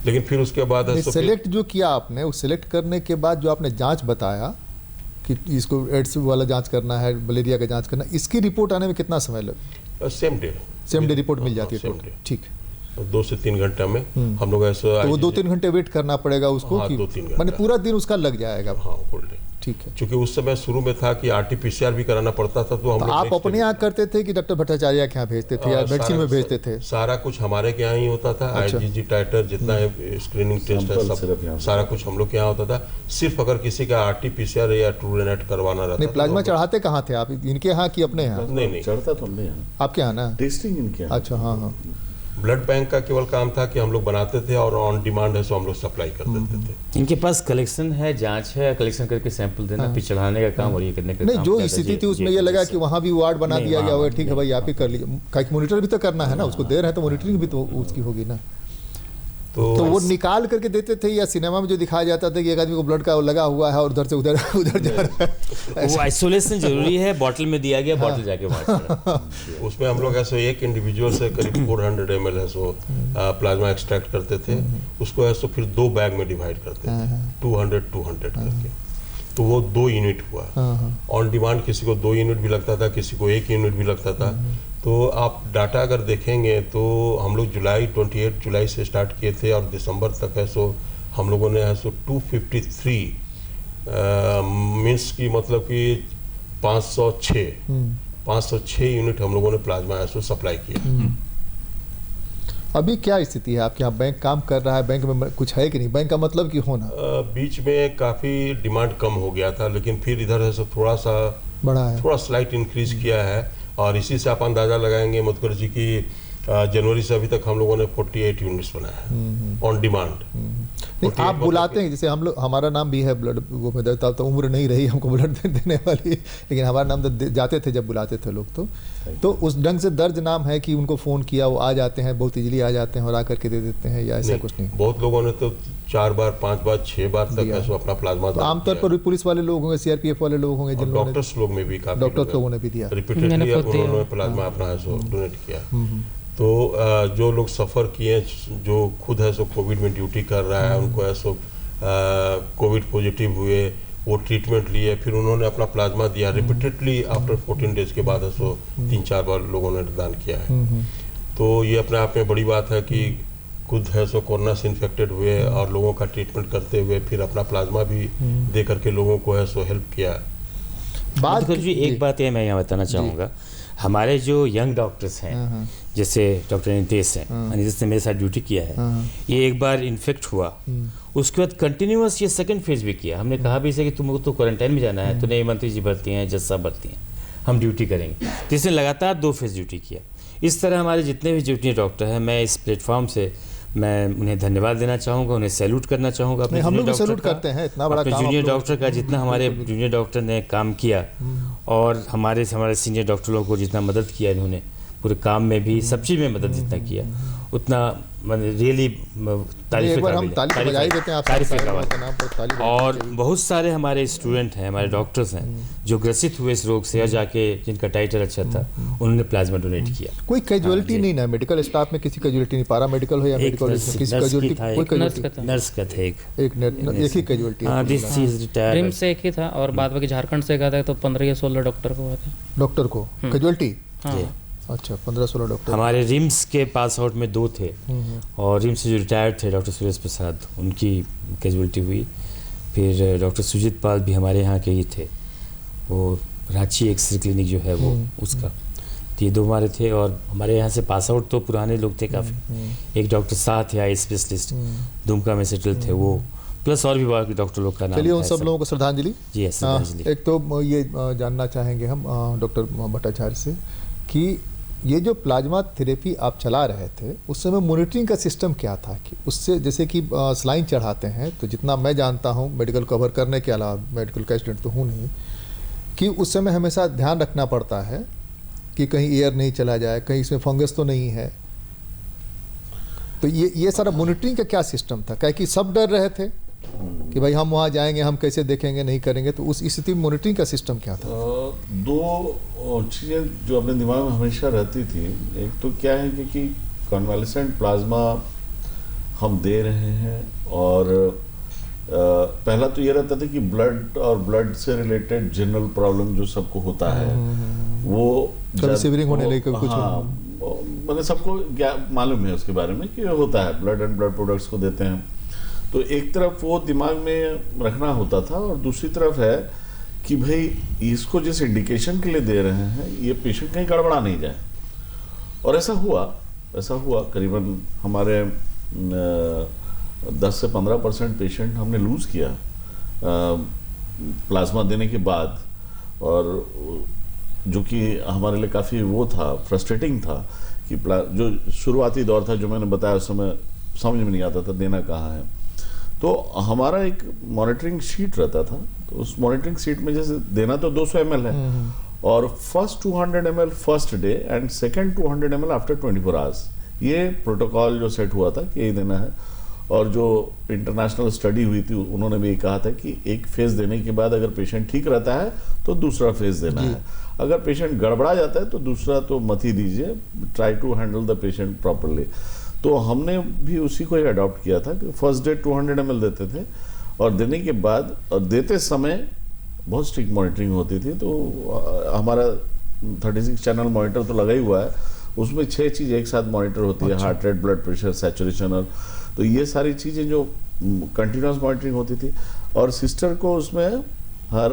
लेकिन फिर उसके बाद सिलेक्ट जो किया आपने, उस सिलेक्ट करने के बाद जो आपने जांच बताया कि इसको एड्स वाला जांच करना है, मलेरिया का जांच करना, इसकी रिपोर्ट आने में कितना समय लगा? सेम डे रिपोर्ट मिल जाती है? ठीक, 2 से 3 घंटे में हम लोग ऐसा। तो वो 2-3 घंटे वेट करना पड़ेगा उसको? हाँ, 2-3 घंटे, माने पूरा दिन उसका लग जाएगा? हाँ, फुल डे। ठीक है। क्योंकि उस समय शुरू में था कि RT PCR भी कराना पड़ता था, तो हम लोग आप अपने यहाँ करते थे कि डॉक्टर भट्टाचार्य के यहाँ भेजते थे या मेडिसिन में भेजते थे? सारा कुछ हमारे के यहाँ ही होता था। IgG टाइटर जितना स्क्रीनिंग टेस्ट है सब सारा कुछ हम लोग के यहाँ होता था। सिर्फ अगर किसी का RT PCR या ट्रू नेट करवाना रहता। नहीं, प्लाज्मा चढ़ाते कहाँ थे आप, इनके यहाँ कि अपने यहाँ? नहीं, चढ़ता तो हमने यहाँ, आपके यहाँ ना टेस्टिंग इनके यहाँ। अच्छा, हाँ हाँ। ब्लड बैंक का केवल काम था कि हम लोग बनाते थे और ऑन डिमांड है सो हम लोग सप्लाई कर देते थे। इनके पास कलेक्शन है, जांच है, कलेक्शन करके सैंपल देना, फिर चढ़ाने का काम और ये करने का काम। नहीं, जो स्थिति थी उसमें ये लगा कि वहाँ भी वार्ड बना दिया गया होगा, ठीक है भाई आप ही कर लीजिए। मॉनिटर भी तो करना है ना, उसको दे रहे हैं तो मॉनिटरिंग भी तो उसकी होगी ना। तो वो निकाल करके देते थे या सिनेमा में जो दिखाया जाता था कि एक आदमी को ब्लड का लगा हुआ है और उधर से उधर जा रहा है? वो आइसोलेशन जरूरी है, बॉटल में दिया गया, बॉटल जाके बाहर। उसमें हम लोग ऐसे एक इंडिविजुअल से करीब 400 ml है सो प्लाज्मा एक्सट्रैक्ट करते थे। उसको ऐसे फिर 2 बैग में डिवाइड करते थे, 200 करके। तो वो 2 यूनिट हुआ। ऑन डिमांड किसी को 2 यूनिट भी लगता था, किसी को 1 यूनिट भी लगता था। तो आप डाटा अगर देखेंगे तो हम लोग 28 जुलाई से स्टार्ट किए थे और दिसंबर तक है सो हम लोगों ने है सो 253 मीन्स की मतलब कि 506 यूनिट हम लोगों ने प्लाज्मा है सो सप्लाई किया। अभी क्या स्थिति है आपके यहाँ? बैंक काम कर रहा है? बैंक में कुछ है कि नहीं? बैंक का मतलब कि होना? बीच में काफ़ी डिमांड कम हो गया था, लेकिन फिर इधर है सो थोड़ा सा बढ़ा है, थोड़ा स्लाइट इंक्रीज किया है। और इसी से आप अंदाज़ा लगाएंगे मधुकर जी की जनवरी से अभी तक हम लोगों ने 48 यूनिट्स बनाया है ऑन डिमांड। नहीं, आप बुलाते हैं, जैसे हम लोग, हमारा नाम भी है ब्लड वो में दर्द, तो उम्र नहीं रही हमको ब्लड देने वाली, लेकिन हमारा नाम तो जाते थे जब बुलाते थे लोग। तो उस ढंग से दर्ज नाम है कि उनको फ़ोन किया वो आ जाते हैं, बहुत इजीली आ जाते हैं और आकर के दे देते हैं, या ऐसा कुछ नहीं? बहुत लोगों ने तो 4 बार 5 बार 6 बार तक ऐसा अपना प्लाज्मा तो आमतौर पर पुलिस वाले लोग होंगे, CRPF वाले लोग होंगे, जिन डॉक्टर्स लोग में भी काफी डॉक्टर्स लोगों ने भी दिया, रिपीटेडली उन्होंने प्लाज्मा अपना डोनेट किया। तो जो लोग सफ़र किए, जो खुद है सो कोविड में ड्यूटी कर रहा है, उनको है सो कोविड पॉजिटिव हुए, वो ट्रीटमेंट लिए, फिर उन्होंने अपना प्लाज्मा दिया रिपीटेडली। आफ्टर 14 डेज के बाद है सो 3-4 बार लोगों ने दान किया है। तो ये अपने आप में बड़ी बात है कि खुद है सो कोरोना से इन्फेक्टेड हुए और लोगों का ट्रीटमेंट करते हुए फिर अपना प्लाज्मा भी दे करके लोगों को है सो हेल्प किया। मधुकर जी एक बात ये मैं यहाँ बताना चाहूँगा, हमारे जो यंग डॉक्टर्स हैं जैसे डॉक्टर नितेश हैं, नितेश ने मेरे साथ ड्यूटी किया है, ये एक बार इन्फेक्ट हुआ उसके बाद कंटिन्यूअस ये सेकंड फेज भी किया। हमने कहा भी इसे कि तुमको तो क्वारंटाइन में जाना है, तो नहीं मंत्री जी भर्ती हैं, जज साहब भर्ती हैं, हम ड्यूटी करेंगे। तो इसने लगातार 2 फेज ड्यूटी किया। इस तरह हमारे जितने भी ड्यूटी डॉक्टर हैं, मैं इस प्लेटफॉर्म से मैं उन्हें धन्यवाद देना चाहूँगा, उन्हें सैल्यूट करना चाहूँगा। अपने हम लोग सैल्यूट करते हैं, इतना बड़ा काम जूनियर डॉक्टर का जितना हमारे जूनियर डॉक्टर ने काम किया और हमारे सीनियर डॉक्टरों को जितना मदद किया इन्होंने पूरे काम में भी, सब चीज़ में मदद जितना किया उतना रियली तारीफ काबिल। और बहुत सारे हमारे स्टूडेंट हैं, हमारे डॉक्टर्स हैं जो ग्रसित हुए इस रोग से और जाके जिनका टाइटल अच्छा था उन्होंने प्लाज्मा डोनेट किया। कोई कैजुअलिटी नहीं ना मेडिकल स्टाफ में, किसी कैजुअलिटी नहीं, पारा मेडिकल हो या मेडिकल, किसी कैजुअलिटी कोई कैजुअलिटी नर्स का था एक ही कैजुअलिटी। हां दिस चीज रिटायर्ड रिम्स से एक ही था और बाद बाकी झारखंड से गया था तो 15 या 16 डॉक्टर को हुआ था। डॉक्टर को कैजुअलिटी? हाँ अच्छा 15-16 डॉक्टर हमारे रिम्स के पास आउट में 2 थे और रिम्स से जो रिटायर्ड थे डॉक्टर सुरेश प्रसाद, उनकी कैजुअलिटी हुई। फिर डॉक्टर सुजीत पाल भी हमारे यहाँ के ही थे, वो रांची एक्सरे क्लिनिक जो है वो उसका, तो ये 2 हमारे थे। और हमारे यहाँ से पास आउट तो पुराने लोग थे काफ़ी, एक डॉक्टर शाह थे आई स्पेशलिस्ट, दुमका में सेटल थे वो, प्लस और भी बाकी डॉक्टर लोग का नाम। चलिए उन सब लोगों को श्रद्धांजलि। जी श्रद्धांजलि। एक तो ये जानना चाहेंगे हम डॉक्टर भट्टाचार्य से कि ये जो प्लाज्मा थेरेपी आप चला रहे थे उस समय मॉनिटरिंग का सिस्टम क्या था, कि उससे जैसे कि स्लाइन चढ़ाते हैं तो जितना मैं जानता हूँ मेडिकल कवर करने के अलावा, मेडिकल का स्टूडेंट तो हूँ नहीं, कि उस समय हमेशा ध्यान रखना पड़ता है कि कहीं एयर नहीं चला जाए, कहीं इसमें फंगस तो नहीं है, तो ये सारा मॉनिटरिंग का क्या सिस्टम था? क्या कि सब डर रहे थे कि भाई हम वहाँ जाएंगे, हम कैसे देखेंगे, नहीं करेंगे, तो उस स्थिति में मॉनिटरिंग का सिस्टम क्या था? 2 चीज़ें जो अपने दिमाग में हमेशा रहती थी। एक तो क्या है कि कन्वालेसेंट प्लाज्मा हम दे रहे हैं और पहला तो ये रहता था कि ब्लड और ब्लड से रिलेटेड जनरल प्रॉब्लम जो सबको होता है वो सिवरिंग होने लगे कुछ, हाँ मतलब सबको मालूम है उसके बारे में कि होता है, ब्लड एंड ब्लड प्रोडक्ट्स को देते हैं। तो एक तरफ वो दिमाग में रखना होता था और दूसरी तरफ है कि भाई इसको जिस इंडिकेशन के लिए दे रहे हैं ये पेशेंट कहीं गड़बड़ा नहीं जाए। और ऐसा हुआ करीबन हमारे 10 से 15% पेशेंट हमने लूज़ किया प्लाज्मा देने के बाद, और जो कि हमारे लिए काफ़ी वो था, फ्रस्ट्रेटिंग था कि जो शुरुआती दौर था जो मैंने बताया उस समय समझ में नहीं आता था देना कहाँ है। तो हमारा एक मॉनिटरिंग शीट रहता था, तो उस मॉनिटरिंग शीट में जैसे देना तो 200 ml है और first 200 ml first day and second 200 ml after 24 hours, ये प्रोटोकॉल जो सेट हुआ था कि यही देना है। और जो इंटरनेशनल स्टडी हुई थी उन्होंने भी कहा था कि एक फेज देने के बाद अगर पेशेंट ठीक रहता है तो दूसरा फेज देना है, अगर पेशेंट गड़बड़ा जाता है तो दूसरा तो मत ही दीजिए, try to handle the patient properly. तो हमने भी उसी को ही अडॉप्ट किया था कि फर्स्ट डे 200 ml देते थे और देने के बाद और देते समय बहुत स्ट्रिक्ट मॉनिटरिंग होती थी। तो हमारा 36 चैनल मॉनिटर तो लगा ही हुआ है, उसमें 6 चीज़ एक साथ मॉनिटर होती है, heart rate, blood pressure, saturation, और तो ये सारी चीज़ें जो कंटिन्यूस मॉनिटरिंग होती थी। और सिस्टर को उसमें हर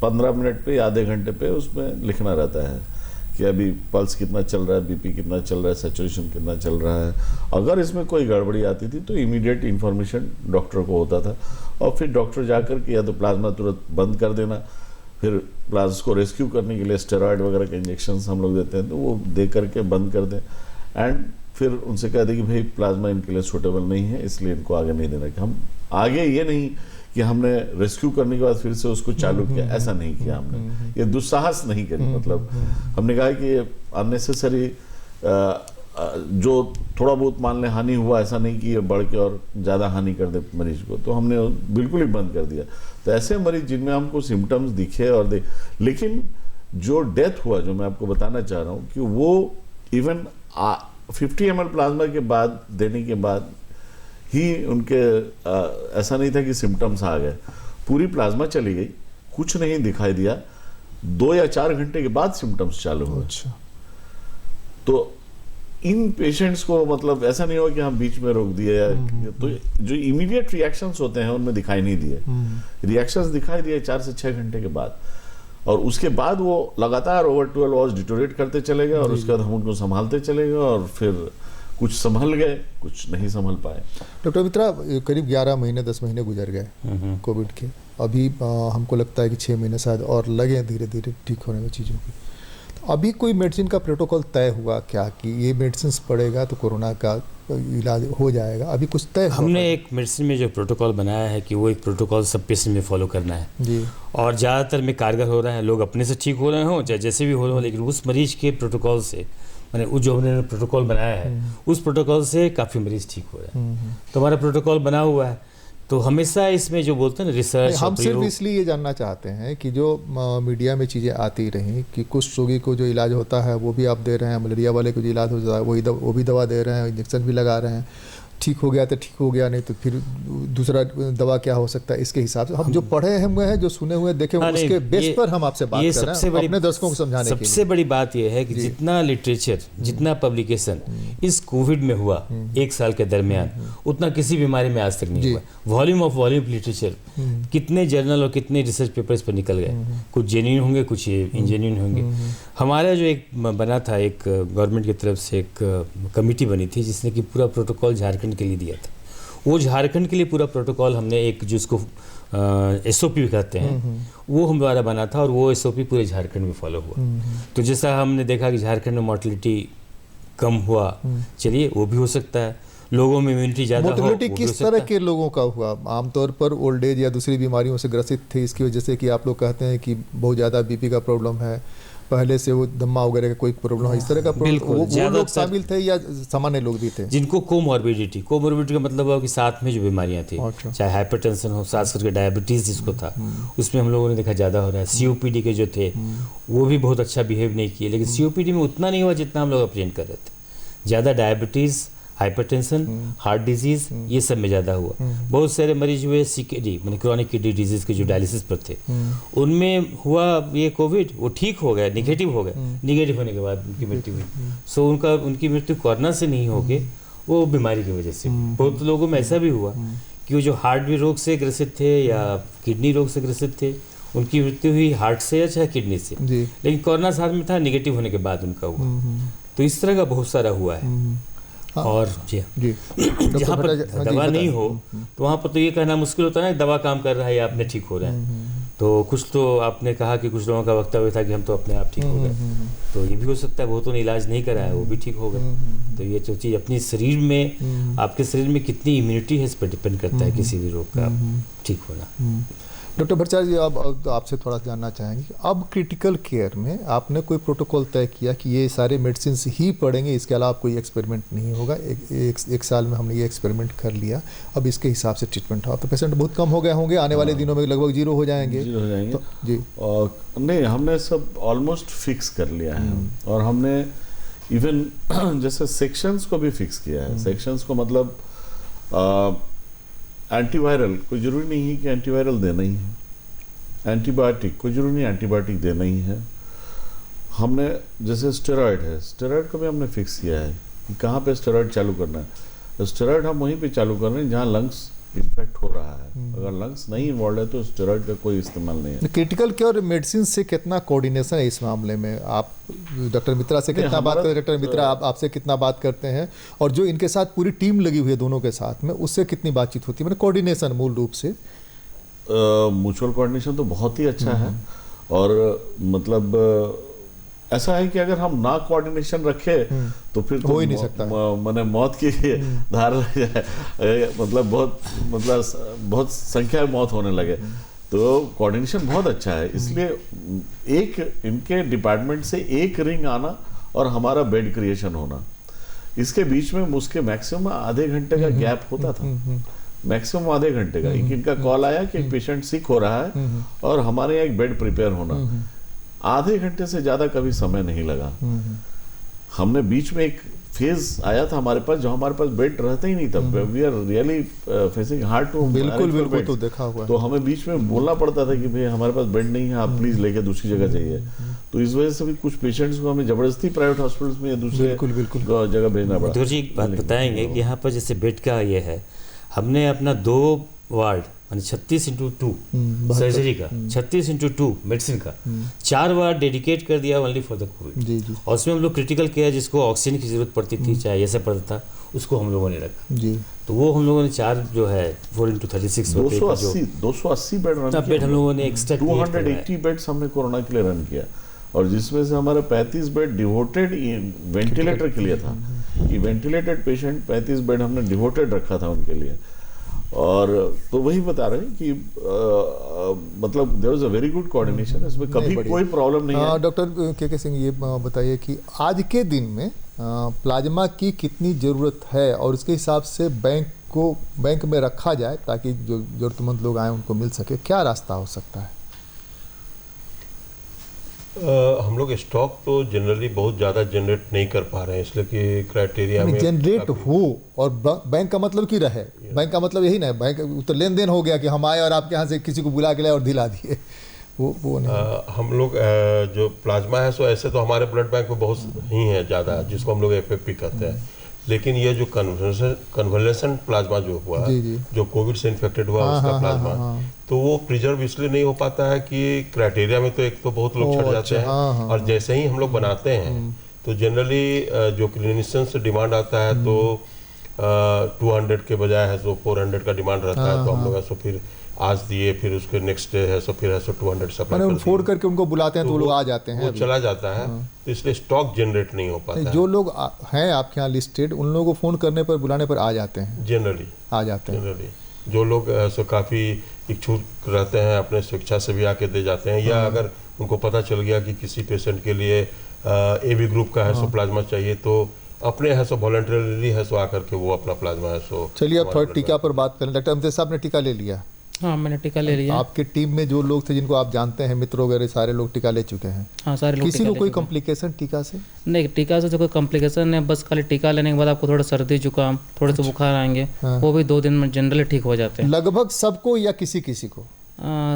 15 मिनट पे या आधे घंटे पे उसमें लिखना रहता है कि अभी पल्स कितना चल रहा है, बीपी कितना चल रहा है, सैचुरेशन कितना चल रहा है। अगर इसमें कोई गड़बड़ी आती थी तो इमीडिएट इन्फॉर्मेशन डॉक्टर को होता था और फिर डॉक्टर जाकर के या तो प्लाज्मा तुरंत बंद कर देना, फिर प्लाज्मा को रेस्क्यू करने के लिए स्टेरॉयड वगैरह के इंजेक्शन हम लोग देते हैं तो वो दे करके बंद कर दें एंड फिर उनसे कह दें कि भाई प्लाज्मा इनके लिए सूटेबल नहीं है इसलिए इनको आगे नहीं देना। कि हम आगे ये नहीं कि हमने रेस्क्यू करने के बाद फिर से उसको चालू किया, ऐसा नहीं किया हमने, ये दुस्साहस नहीं करी। मतलब हमने कहा कि अननेसेसरी जो थोड़ा बहुत मान लें हानि हुआ, ऐसा नहीं कि ये बढ़ के और ज़्यादा हानि कर दे मरीज को, तो हमने बिल्कुल ही बंद कर दिया। तो ऐसे मरीज जिनमें हमको सिम्टम्स दिखे और लेकिन जो डेथ हुआ, जो मैं आपको बताना चाह रहा हूँ कि वो इवन 50 ml प्लाज्मा के बाद देने के बाद ही उनके ऐसा नहीं था कि सिम्टम्स आ गए, पूरी प्लाज्मा चली गई, कुछ नहीं दिखाई दिया, 2 या 4 घंटे के बाद सिम्टम्स चालू हुए। अच्छा। तो इन पेशेंट्स को मतलब ऐसा नहीं हुआ कि हम बीच में रोक दिए तो जो इमीडिएट रिएक्शंस होते हैं उनमें दिखाई नहीं दिए, रिएक्शंस दिखाई दिए 4 से 6 घंटे के बाद, और उसके बाद वो लगातार ओवर 12 आवर्स डिटोरेट करते चले गए और उसके बाद हम उनको संभालते चले गए और फिर कुछ संभल गए, कुछ नहीं संभल पाए। डॉक्टर मित्रा, करीब 11 महीने 10 महीने गुजर गए कोविड के, अभी हमको लगता है कि 6 महीने शायद और लगे धीरे धीरे ठीक होने में चीज़ों की। तो अभी कोई मेडिसिन का प्रोटोकॉल तय हुआ क्या कि ये मेडिसिन पड़ेगा तो कोरोना का इलाज हो जाएगा? अभी कुछ तय हमने एक मेडिसिन में जो प्रोटोकॉल बनाया है कि वो एक प्रोटोकॉल सब पेशेंट में फॉलो करना है जी, और ज़्यादातर में कारगर हो रहा है। लोग अपने से ठीक हो रहे हों चाहे जैसे भी हो रहे हो, लेकिन उस मरीज के प्रोटोकॉल से, मैंने वो जो हमने प्रोटोकॉल बनाया है उस प्रोटोकॉल से काफ़ी मरीज ठीक हो रहे हैं। तो हमारा प्रोटोकॉल बना हुआ है, तो हमेशा इसमें जो बोलते हैं ना रिसर्च, हम सिर्फ इसलिए ये जानना चाहते हैं कि जो मीडिया में चीज़ें आती रहीं कि कुछ रोगी को जो इलाज होता है वो भी आप दे रहे हैं, मलेरिया वाले को जो इलाज होता है वो भी दवा दे रहे हैं, इंजेक्शन भी लगा रहे हैं, ठीक हो गया तो ठीक हो गया, नहीं तो फिर दूसरा दवा क्या हो सकता है, इसके हिसाब से हम जो पढ़े हुए हैं, जो सुने हुए देखे हुए, उसके बेस पर हम आपसे बात कर रहे हैं अपने दर्शकों को समझाने के लिए। सबसे बड़ी बात यह है कि जितना लिटरेचर, जितना पब्लिकेशन इस कोविड में हुआ 1 साल के दरमियान, उतना किसी बीमारी में आज तक नहीं हुआ। वॉल्यूम ऑफ लिटरेचर, कितने जर्नल और कितने रिसर्च पेपर्स पर निकल गए, कुछ जेन्युइन होंगे, कुछ इंजेन्युइन होंगे। हमारा जो एक बना था, एक गवर्नमेंट की तरफ से एक कमेटी बनी थी जिसने कि पूरा प्रोटोकॉल झारखंड के लिए दिया था। वो झारखंड के लिए पूरा प्रोटोकॉल हमने एक जिसको SOP कहते हैं वो हमारा बना था, और वो SOP पूरे झारखंड में फॉलो हुआ। तो जैसा हमने देखा कि झारखंड में मोर्टेलिटी कम हुआ, चलिए वो भी हो सकता है, लोगों में इम्यूनिटी ज़्यादा हो। मोर्टेलिटी किस तरह के लोगों का हुआ? आमतौर पर ओल्ड एज या दूसरी बीमारियों से ग्रसित थे, इसकी वजह से कि आप लोग कहते हैं कि बहुत ज़्यादा BP का प्रॉब्लम है, पहले से वो दम्मा वगैरह का कोई प्रॉब्लम है, इस तरह का प्रॉब्लम वो लोग शामिल थे या सामान्य लोग भी थे? जिनको कोमॉर्बिडिटी का मतलब है कि साथ में जो बीमारियां थी, चाहे हाइपरटेंशन हो, खास करके डायबिटीज़ जिसको था, उसमें हम लोगों ने देखा ज़्यादा हो रहा है। COPD के जो थे वो भी बहुत अच्छा बिहेव नहीं किए, लेकिन COPD में उतना नहीं हुआ जितना हम लोग अप्रेजेंट कर रहे थे। ज़्यादा डायबिटीज़, हाइपरटेंशन, हार्ट डिजीज़, ये सब में ज़्यादा हुआ। बहुत सारे मरीज हुए CKD माने क्रॉनिक किडनी डिजीज़ के जो डायलिसिस पर थे, उनमें हुआ ये कोविड, वो ठीक हो गए, निगेटिव हो गए, निगेटिव होने के बाद उनकी मृत्यु हुई। सो उनकी मृत्यु कोरोना से नहीं हो गई, वो बीमारी की वजह से। बहुत लोगों में ऐसा भी हुआ कि वो जो हार्ट रोग से ग्रसित थे या किडनी रोग से ग्रसित थे, उनकी मृत्यु हुई हार्ट से या चाहे किडनी से, लेकिन कोरोना साथ में था, निगेटिव होने के बाद उनका हुआ। तो इस तरह का बहुत सारा हुआ है। और जहाँ पर दवा नहीं हो तो वहाँ पर तो ये कहना मुश्किल होता है ना दवा काम कर रहा है या अपने ठीक हो रहे हैं। तो कुछ तो आपने कहा कि कुछ लोगों का वक्तव्य था कि हम तो अपने आप ठीक हो गए, तो ये भी हो सकता है बहुतों ने इलाज नहीं कराया, वो भी ठीक हो गए। तो ये जो चीज़ अपनी शरीर में, आपके शरीर में कितनी इम्यूनिटी है इस पर डिपेंड करता है किसी भी रोग का ठीक होना। डॉक्टर भट्टाचार्य जी, अब आपसे थोड़ा जानना चाहेंगे, अब क्रिटिकल केयर में आपने कोई प्रोटोकॉल तय किया कि ये सारे मेडिसिन ही पड़ेंगे, इसके अलावा कोई एक्सपेरिमेंट नहीं होगा? एक साल में हमने ये एक्सपेरिमेंट कर लिया, अब इसके हिसाब से ट्रीटमेंट हो, तो पेशेंट बहुत कम हो गए होंगे, आने वाले दिनों में लगभग 0 हो जाएंगे। तो, जी नहीं, हमने सब ऑलमोस्ट फिक्स कर लिया है, और हमने इवन जैसे सेक्शंस को भी फिक्स किया है। सेक्शंस को मतलब एंटीवायरल कोई ज़रूरी नहीं है कि एंटीवायरल देना ही है, एंटीबायोटिक कोई ज़रूरी नहीं एंटीबायोटिक देना ही है। हमने जैसे स्टेरॉयड है, स्टेरॉयड को भी हमने फिक्स किया है कि कहाँ पे स्टेरॉयड चालू करना है। तो स्टेरॉयड हम वहीं पे चालू कर रहे हैं जहाँ लंग्स इन्फेक्ट हो रहा है। अगर लंग्स नहीं इन्वॉल्व है तो स्टेरॉयड का कोई इस्तेमाल नहीं है। क्रिटिकल केयर मेडिसिन से कितना कोऑर्डिनेशन है इस मामले में? आप डॉक्टर मित्रा से कितना बात करते हैं, डॉक्टर मित्रा आपसे कितना बात करते हैं, और जो इनके साथ पूरी टीम लगी हुई है दोनों के साथ में, उससे कितनी बातचीत होती है? मैंने कोऑर्डिनेशन मूल रूप से म्यूचुअल कोऑर्डिनेशन तो बहुत ही अच्छा है, और मतलब ऐसा है कि अगर हम ना कोऑर्डिनेशन रखे तो फिर हो ही नहीं सकता, मैंने मौत की धार मतलब बहुत संख्या में मौत होने लगे। तो कोऑर्डिनेशन बहुत अच्छा है, इसलिए एक इनके डिपार्टमेंट से एक रिंग आना और हमारा बेड क्रिएशन होना, इसके बीच में उसके मैक्सिमम आधे घंटे का गैप होता था, मैक्सिमम आधे घंटे का। इनका कॉल आया कि एक पेशेंट सिक हो रहा है और हमारे यहाँ एक बेड प्रिपेयर होना, आधे घंटे से ज्यादा कभी समय नहीं लगा। हमने बीच में एक फेज आया था हमारे पास, जो हमारे पास बेड रहता ही नहीं था। We are really facing hard to बिल्कुल तो देखा हुआ है। तो हमें बीच में बोलना पड़ता था कि भाई हमारे पास बेड नहीं है, आप प्लीज लेके दूसरी जगह जाइए। तो इस वजह से भी कुछ पेशेंट्स को हमें जबरदस्ती प्राइवेट हॉस्पिटल्स में या दूसरे जगह भेजना पड़ा। मधुकर जी एक बात बताएंगे कि यहाँ पर जैसे बेड का ये है, हमने अपना 2 वार्ड यानी 36x2 सर्जरी का, 36x2 मेडिसिन का 4 वार्ड डेडिकेट कर दिया ओनली फॉर द कोविड। जी जी। और उसमें हम लोग क्रिटिकल केयर जिसको ऑक्सीजन की जरूरत पड़ती थी, चाहे ऐसा पड़ता था, उसको हम लोगों ने रखा जी। तो वो हम लोगों ने 4 जो है 4x36 280 बेड रन बेड हम लोगों ने एक्स्ट्रा 280 बेड्स हमने कोरोना के लिए रन किया, और जिसमें से हमारा 35 बेड डिवोटेड वेंटिलेटर के लिए था। कि वेंटिलेटेड पेशेंट 35 बेड हमने डिवोटेड रखा था उनके लिए। और तो वही बता रहे हैं कि मतलब there was a very good coordination, इसमें कभी कोई प्रॉब्लम नहीं है। डॉक्टर के सिंह ये बताइए कि आज के दिन में प्लाज्मा की कितनी ज़रूरत है, और उसके हिसाब से बैंक में रखा जाए ताकि जो ज़रूरतमंद लोग आए उनको मिल सके, क्या रास्ता हो सकता है? हम लोग स्टॉक तो जनरली बहुत ज़्यादा जनरेट नहीं कर पा रहे हैं, इसलिए कि क्राइटेरिया में जनरेट हो, और बैंक का मतलब की रहे, बैंक का मतलब यही ना, बैंक तो लेन देन हो गया कि हम आए और आपके यहाँ से किसी को बुला के लाए और दिला दिए, वो नहीं। हम लोग जो प्लाज्मा है सो ऐसे तो हमारे ब्लड बैंक में बहुत ही है ज़्यादा, जिसको हम लोग FFP कहते हैं। लेकिन ये जो कन्वलेसेंट प्लाज्मा जो हुआ, जो कोविड से इन्फेक्टेड हुआ उसका प्लाज्मा, तो वो प्रिजर्व इसलिए नहीं हो पाता है कि क्राइटेरिया में तो एक तो बहुत लोग छट जाते हैं, और जैसे ही हम लोग बनाते हैं तो जनरली जो क्लिनिशियन से डिमांड आता है तो 200 के बजाय है तो 400 का डिमांड रहता है। तो हम लोग ऐसा फिर आज दिए, फिर उसके नेक्स्ट डे है सो फिर है सो 200 सप्लाई कर फोन करके उनको बुलाते हैं तो वो लोग आ जाते हैं, वो चला जाता है। तो इसलिए स्टॉक जनरेट नहीं हो पाता है। जो लोग हैं आपके यहाँ लिस्टेड, उन लोगों को फोन करने पर बुलाने पर आ जाते हैं, जनरली आ जाते हैं। जनरली जो लोग सो काफ़ी इच्छुक रहते हैं अपने स्वेच्छा से भी आके दे जाते हैं, या अगर उनको पता चल गया कि किसी पेशेंट के लिए AB ग्रुप का है सो प्लाज्मा चाहिए, तो अपने है सो वॉलंटरली है सो आकर के वो अपना प्लाज्मा है सो। चलिए अब थोड़ा टीका पर बात करें। डॉक्टर अमजद साहब ने टीका ले लिया? हाँ, मैंने टीका ले लिया। आपके टीम में जो लोग थे जिनको आप जानते हैं, मित्र वगैरह, सारे लोग टीका ले चुके हैं? हाँ, सारे लोग। किसी को कोई कॉम्प्लिकेशन टीका से? नहीं, टीका से तो कोई कॉम्प्लिकेशन नहीं, बस खाली टीका लेने के बाद आपको थोड़ा सर्दी जुकाम, थोड़े से बुखार आएंगे, वो भी 2 दिन में जनरली ठीक हो जाते हैं। लगभग सबको या किसी को?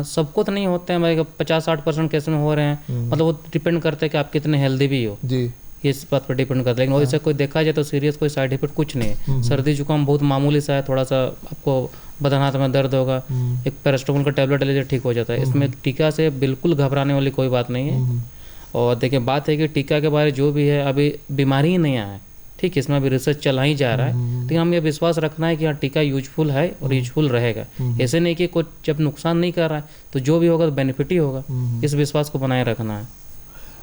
सबको तो नहीं होते हैं भाई, 50-60% केस में हो रहे हैं। मतलब वो डिपेंड करते हैं कि आप कितने हेल्दी भी हो जी, इस बात पर डिपेंड करता है। लेकिन वैसे कोई देखा जाए तो सीरियस कोई साइड इफेक्ट कुछ नहीं है। सर्दी जुकाम बहुत मामूली सा है, थोड़ा सा आपको बदन हाथ में दर्द होगा, एक पैरास्टामोल का टैबलेट ले लीजिए ठीक हो जाता है। इसमें टीका से बिल्कुल घबराने वाली कोई बात नहीं है। और देखिए बात है कि टीका के बारे जो भी है अभी बीमारी ही नहीं आया है, ठीक है, इसमें अभी रिसर्च चला ही जा रहा है। लेकिन हमें विश्वास रखना है कि हाँ टीका यूजफुल है और यूजफुल रहेगा। ऐसे नहीं कि कुछ जब नुकसान नहीं कर रहा है तो जो भी होगा तो बेनिफिट ही होगा, इस विश्वास को बनाए रखना है।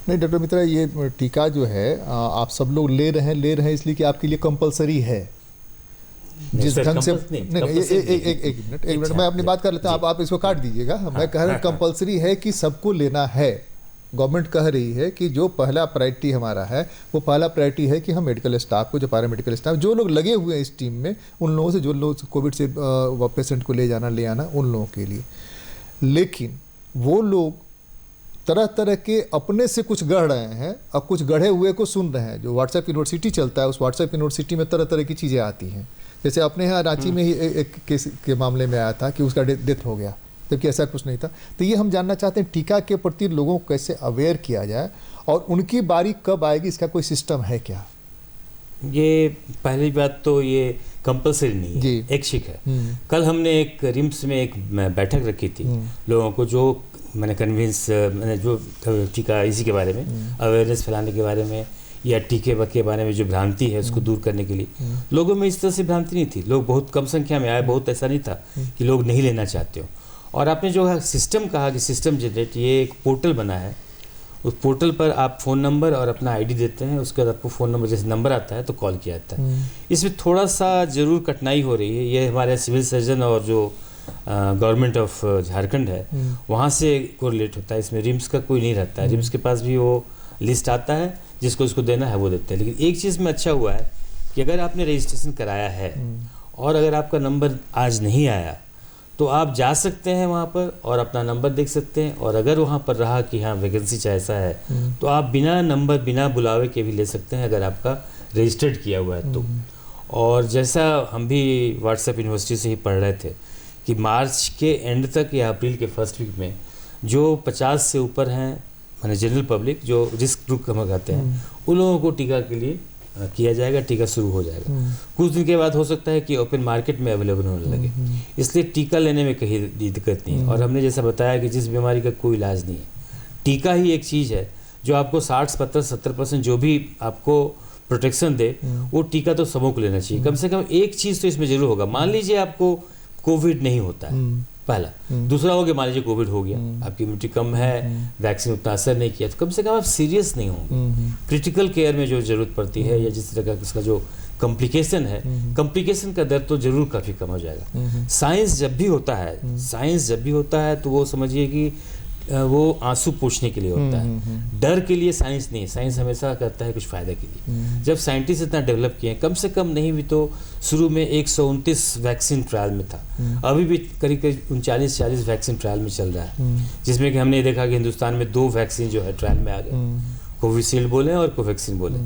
नहीं डॉक्टर मित्रा, ये टीका जो है आप सब लोग ले रहे हैं इसलिए कि आपके लिए कंपलसरी है? जिस ढंग से एक मिनट मैं अपनी बात कर लेता हूँ, आप इसको काट दीजिएगा। मैं कह रहा हूँ कंपलसरी है कि सबको लेना है। गवर्नमेंट कह रही है कि जो पहला प्रायोरिटी हमारा है वो पहला प्रायोरिटी है कि हम मेडिकल स्टाफ को, जो पैरामेडिकल स्टाफ, जो लोग लगे हुए हैं इस टीम में, उन लोगों से, जो लोग कोविड से पेशेंट को ले आना उन लोगों के लिए। लेकिन वो लोग तरह तरह के अपने से कुछ गढ़ रहे हैं और कुछ गढ़े हुए को सुन रहे हैं। जो व्हाट्सएप यूनिवर्सिटी चलता है, उस व्हाट्सएप यूनिवर्सिटी में तरह तरह की चीज़ें आती हैं। जैसे अपने यहाँ रांची में ही एक केस के मामले में आया था कि उसका डेथ हो गया, जबकि ऐसा कुछ नहीं था। तो ये हम जानना चाहते हैं टीका के प्रति लोगों को कैसे अवेयर किया जाए और उनकी बारी कब आएगी, इसका कोई सिस्टम है क्या? ये पहली बात तो ये कंपलसरी नहीं है, ऐच्छिक है। कल हमने एक रिम्स में एक बैठक रखी थी लोगों को, जो मैंने कन्विंस, मैंने जो टीका इसी के बारे में अवेयरनेस फैलाने के बारे में या टीके के बारे में जो भ्रांति है उसको दूर करने के लिए। लोगों में इस तरह से भ्रांति नहीं थी, लोग बहुत कम संख्या में आए, बहुत ऐसा नहीं था कि लोग नहीं लेना चाहते हो। और आपने जो है सिस्टम कहा कि सिस्टम जनरेट, ये एक पोर्टल बना है। उस पोर्टल पर आप फ़ोन नंबर और अपना आईडी देते हैं, उसके बाद आपको फ़ोन नंबर जैसे नंबर आता है तो कॉल किया जाता है। इसमें थोड़ा सा ज़रूर कठिनाई हो रही है। ये हमारे सिविल सर्जन और जो गवर्नमेंट ऑफ झारखंड है वहाँ से कोरिलेट होता है। इसमें रिम्स का कोई नहीं रहता है। रिम्स के पास भी वो लिस्ट आता है, जिसको उसको देना है वो देते हैं। लेकिन एक चीज़ में अच्छा हुआ है कि अगर आपने रजिस्ट्रेशन कराया है और अगर आपका नंबर आज नहीं आया तो आप जा सकते हैं वहाँ पर और अपना नंबर देख सकते हैं। और अगर वहाँ पर रहा कि हाँ वैकेंसी चाहे ऐसा है तो आप बिना नंबर, बिना बुलावे के भी ले सकते हैं, अगर आपका रजिस्टर्ड किया हुआ है तो। और जैसा हम भी व्हाट्सएप यूनिवर्सिटी से ही पढ़ रहे थे कि मार्च के एंड तक या अप्रैल के फर्स्ट वीक में जो 50 से ऊपर हैं, माने जनरल पब्लिक जो रिस्क ग्रुप हम कहते हैं, उन लोगों को टीका के लिए किया जाएगा, टीका शुरू हो जाएगा। कुछ दिन के बाद हो सकता है कि ओपन मार्केट में अवेलेबल होने लगे, इसलिए टीका लेने में कहीं दिक्कत नहीं है। और हमने जैसा बताया कि जिस बीमारी का कोई इलाज नहीं है, टीका ही एक चीज़ है जो आपको 60-70% जो भी आपको प्रोटेक्शन दे, वो टीका तो सबों को लेना चाहिए। कम से कम एक चीज़ तो इसमें जरूर होगा। मान लीजिए आपको कोविड नहीं होता है, पहला। दूसरा हो गया, मान लीजिए कोविड हो गया, आपकी इम्यूनिटी कम है, वैक्सीन उतना असर नहीं किया, तो कम से कम आप सीरियस नहीं होंगे। क्रिटिकल केयर में जो जरूरत पड़ती है या जिस तरह का इसका जो कॉम्प्लिकेशन है, कॉम्प्लिकेशन का दर तो जरूर काफ़ी कम हो जाएगा। साइंस जब भी होता है तो वो समझिए कि वो आंसू पोंछने के लिए होता है, डर के लिए साइंस नहीं। साइंस हमेशा करता है कुछ फ़ायदा के लिए। जब साइंटिस्ट इतना डेवलप किए, कम से कम नहीं भी तो शुरू में 129 वैक्सीन ट्रायल में था, अभी भी करीब 39-40 वैक्सीन ट्रायल में चल रहा है, जिसमें कि हमने देखा कि हिंदुस्तान में 2 वैक्सीन जो है ट्रायल में आ गए, कोविशील्ड बोले और कोवैक्सीन बोले।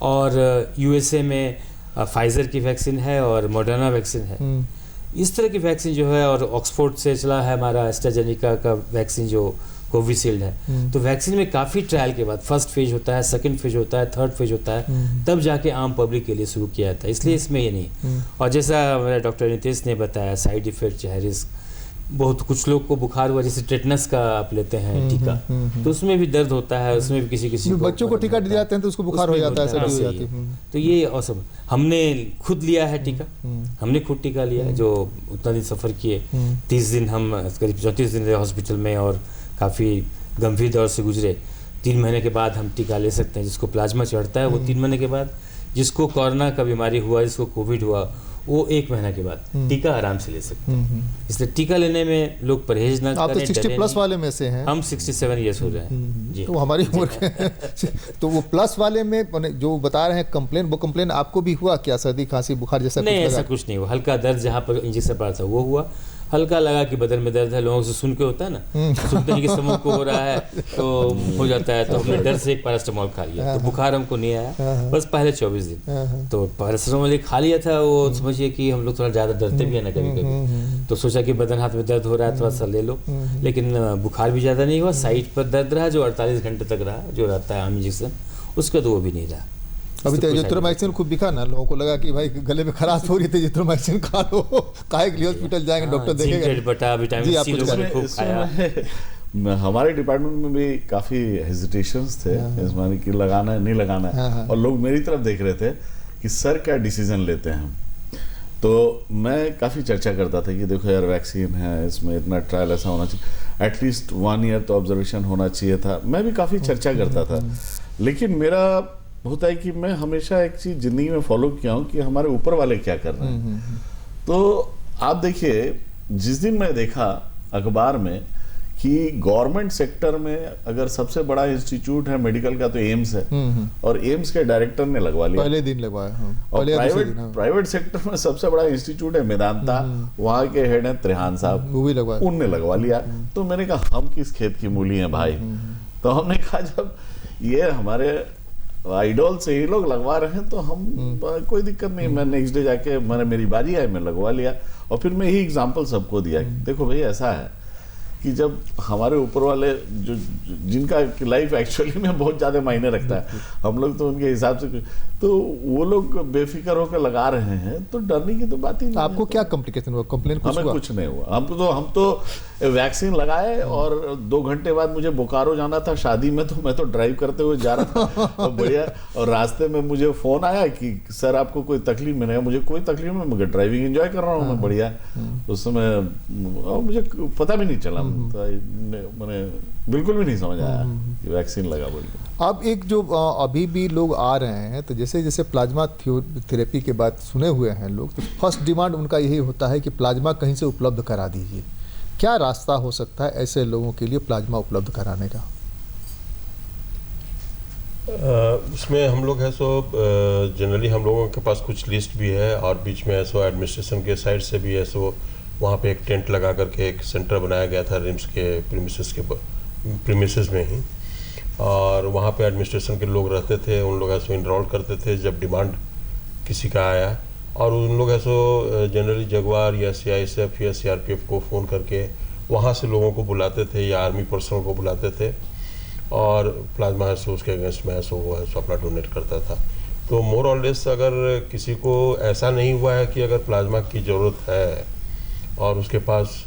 और यूएसए में फाइजर की वैक्सीन है और मॉडर्ना वैक्सीन है। इस तरह की वैक्सीन जो है, और ऑक्सफोर्ड से चला है हमारा एस्ट्राजेनेका का वैक्सीन जो कोविशील्ड है। तो वैक्सीन में काफ़ी ट्रायल के बाद फर्स्ट फेज होता है, सेकंड फेज होता है, थर्ड फेज होता है, तब जाके आम पब्लिक के लिए शुरू किया जाता है। इसलिए इसमें ये नहीं। और जैसा मेरा डॉक्टर नितेश ने बताया, साइड इफेक्ट चाहे रिस्क, बहुत कुछ लोग को बुखार हुआ, जैसे टेटनस का आप लेते हैं टीका, तो उसमें भी दर्द होता है, उसमें भी किसी को बच्चों को टीका दिए जाते हैं तो उसको बुखार हो जाता है, सर्दी हो जाती है। तो ये औसम हमने खुद लिया है टीका, हमने खुद टीका लिया है, जो उतना दिन सफ़र किए, 30 दिन हम करीब 34 दिन रहे हॉस्पिटल में और काफ़ी गंभीर दौर से गुजरे। 3 महीने के बाद हम टीका ले सकते हैं। जिसको प्लाज्मा चढ़ता है वो 3 महीने के बाद, जिसको कोरोना का बीमारी हुआ, जिसको कोविड हुआ, वो 1 महीना के बाद टीका आराम से ले सकते हैं। इसलिए टीका लेने में लोग परहेज ना करें। आप तो 60+ वाले में से हैं। हम 67 ईयर्स हो रहे हैं जी। तो हमारी उम्र के तो वो प्लस वाले में जो बता रहे हैं कंप्लेन, वो कंप्लेन आपको भी हुआ क्या? सर्दी खांसी बुखार जैसा नहीं, ऐसा कुछ नहीं हुआ। हल्का दर्द जहाँ पर इंजेक्शन पड़ा था वो हुआ, हल्का लगा कि बदन में दर्द है, लोगों से सुन के होता है ना, सुनते हैं कि समूह को हो रहा है तो हो जाता है, तो हमने डर से एक पैरास्टामोल खा लिया, तो बुखार हमको नहीं आया, बस पहले 24 दिन तो पैरास्टामोल खा लिया था। वो समझिए कि हम लोग थोड़ा ज़्यादा डरते भी है ना कभी कभी, तो सोचा कि बदन हाथ में दर्द हो रहा है, थोड़ा सा ले लो, लेकिन बुखार भी ज़्यादा नहीं हुआ। साइड पर दर्द रहा जो 48 घंटे तक रहा, जो रहता है आम इंजेक्शन, उसका तो वो भी नहीं रहा। अभी तो एजिथ्रोमाइसिन खूब बिका ना, लोगों को लगा कि भाई गले में खराश हो रही थी, एजिथ्रोमाइसिन खा लो, काहे के लिए हॉस्पिटल जाएंगे, डॉक्टर देखेगा। विटामिन सी लोगों ने खूब खाया। हमारे डिपार्टमेंट में भी काफ़ी हेजिटेशंस थे इस मानी कि लगाना है नहीं लगाना है, और लोग मेरी तरफ देख रहे थे कि सर क्या डिसीजन लेते हैं। तो मैं काफ़ी चर्चा करता था कि देखो यार वैक्सीन है, इसमें इतना ट्रायल ऐसा होना चाहिए, एटलीस्ट 1 ईयर तो ऑब्जर्वेशन होना चाहिए था। मैं भी काफ़ी चर्चा करता था, लेकिन मेरा होता है कि मैं हमेशा एक चीज़ ज़िंदगी में फॉलो किया हूँ कि हमारे ऊपर वाले क्या कर रहे हैं। तो आप देखिए, जिस दिन मैं देखा अखबार में कि गवर्नमेंट सेक्टर में अगर सबसे बड़ा इंस्टीट्यूट है मेडिकल का तो एम्स है, और एम्स के डायरेक्टर ने लगवा लिया, पहले दिन लगवाया। और प्राइवेट सेक्टर में सबसे बड़ा इंस्टीट्यूट है मेदांता, वहाँ के हेड हैं त्रिहान साहब, वो भी लगवाया, उनने लगवा लिया। तो मैंने कहा हम किस खेत की मूली हैं भाई। तो हमने कहा जब ये हमारे आइडॉल से ही लोग लगवा रहे हैं तो हम कोई दिक्कत नहीं। मैं नेक्स्ट डे जाके मेरी बारी आई, मैं लगवा लिया। और फिर मैं यही एग्जांपल सबको दिया, देखो भाई ऐसा है कि जब हमारे ऊपर वाले जो जिनका लाइफ एक्चुअली में बहुत ज़्यादा मायने रखता है, हम लोग तो उनके हिसाब से, तो वो लोग बेफिक्र होकर लगा रहे हैं, तो डरने की तो बात ही नहीं। आपको क्या कॉम्प्लिकेशन हुआ? कंप्लेन हमें कुछ नहीं हुआ। हम तो वैक्सीन लगाए और 2 घंटे बाद मुझे बोकारो जाना था शादी में, तो मैं तो ड्राइव करते हुए जा रहा था बढ़िया, और रास्ते में मुझे फ़ोन आया कि सर आपको कोई तकलीफ में नहीं। मुझे कोई तकलीफ नहीं, मगर ड्राइविंग एंजॉय कर रहा हूँ मैं बढ़िया। उस समय मुझे पता भी नहीं चला, मैंने बिल्कुल भी नहीं समझ आया कि वैक्सीन लगा बोल के। अब एक जो अभी भी लोग आ रहे हैं, तो जैसे जैसे प्लाज्मा थेरेपी के बाद सुने हुए हैं लोग, तो फर्स्ट डिमांड उनका यही होता है कि प्लाज्मा कहीं से उपलब्ध करा दीजिए। क्या रास्ता हो सकता है ऐसे लोगों के लिए प्लाज्मा उपलब्ध कराने का? इसमें हम लोग है सो जनरली हम लोगों के पास कुछ लिस्ट भी है, और बीच में है सो एडमिनिस्ट्रेशन के साइड से भी है सो वहाँ पे एक टेंट लगा करके एक सेंटर बनाया गया था रिम्स के प्रीमिसेस में ही। और वहाँ पे एडमिनिस्ट्रेशन के लोग रहते थे, उन लोग ऐसे इनरोल करते थे जब डिमांड किसी का आया, और उन लोग ऐसो जनरली जगवार या CISF या CRPF को फ़ोन करके वहाँ से लोगों को बुलाते थे या आर्मी पर्सनल को बुलाते थे, और प्लाज्मा ऐसो उसके अगेंस्ट में ऐसो वो ऐसो अपना डोनेट करता था। तो मोर और लेस अगर किसी को ऐसा नहीं हुआ है कि अगर प्लाज्मा की ज़रूरत है और उसके पास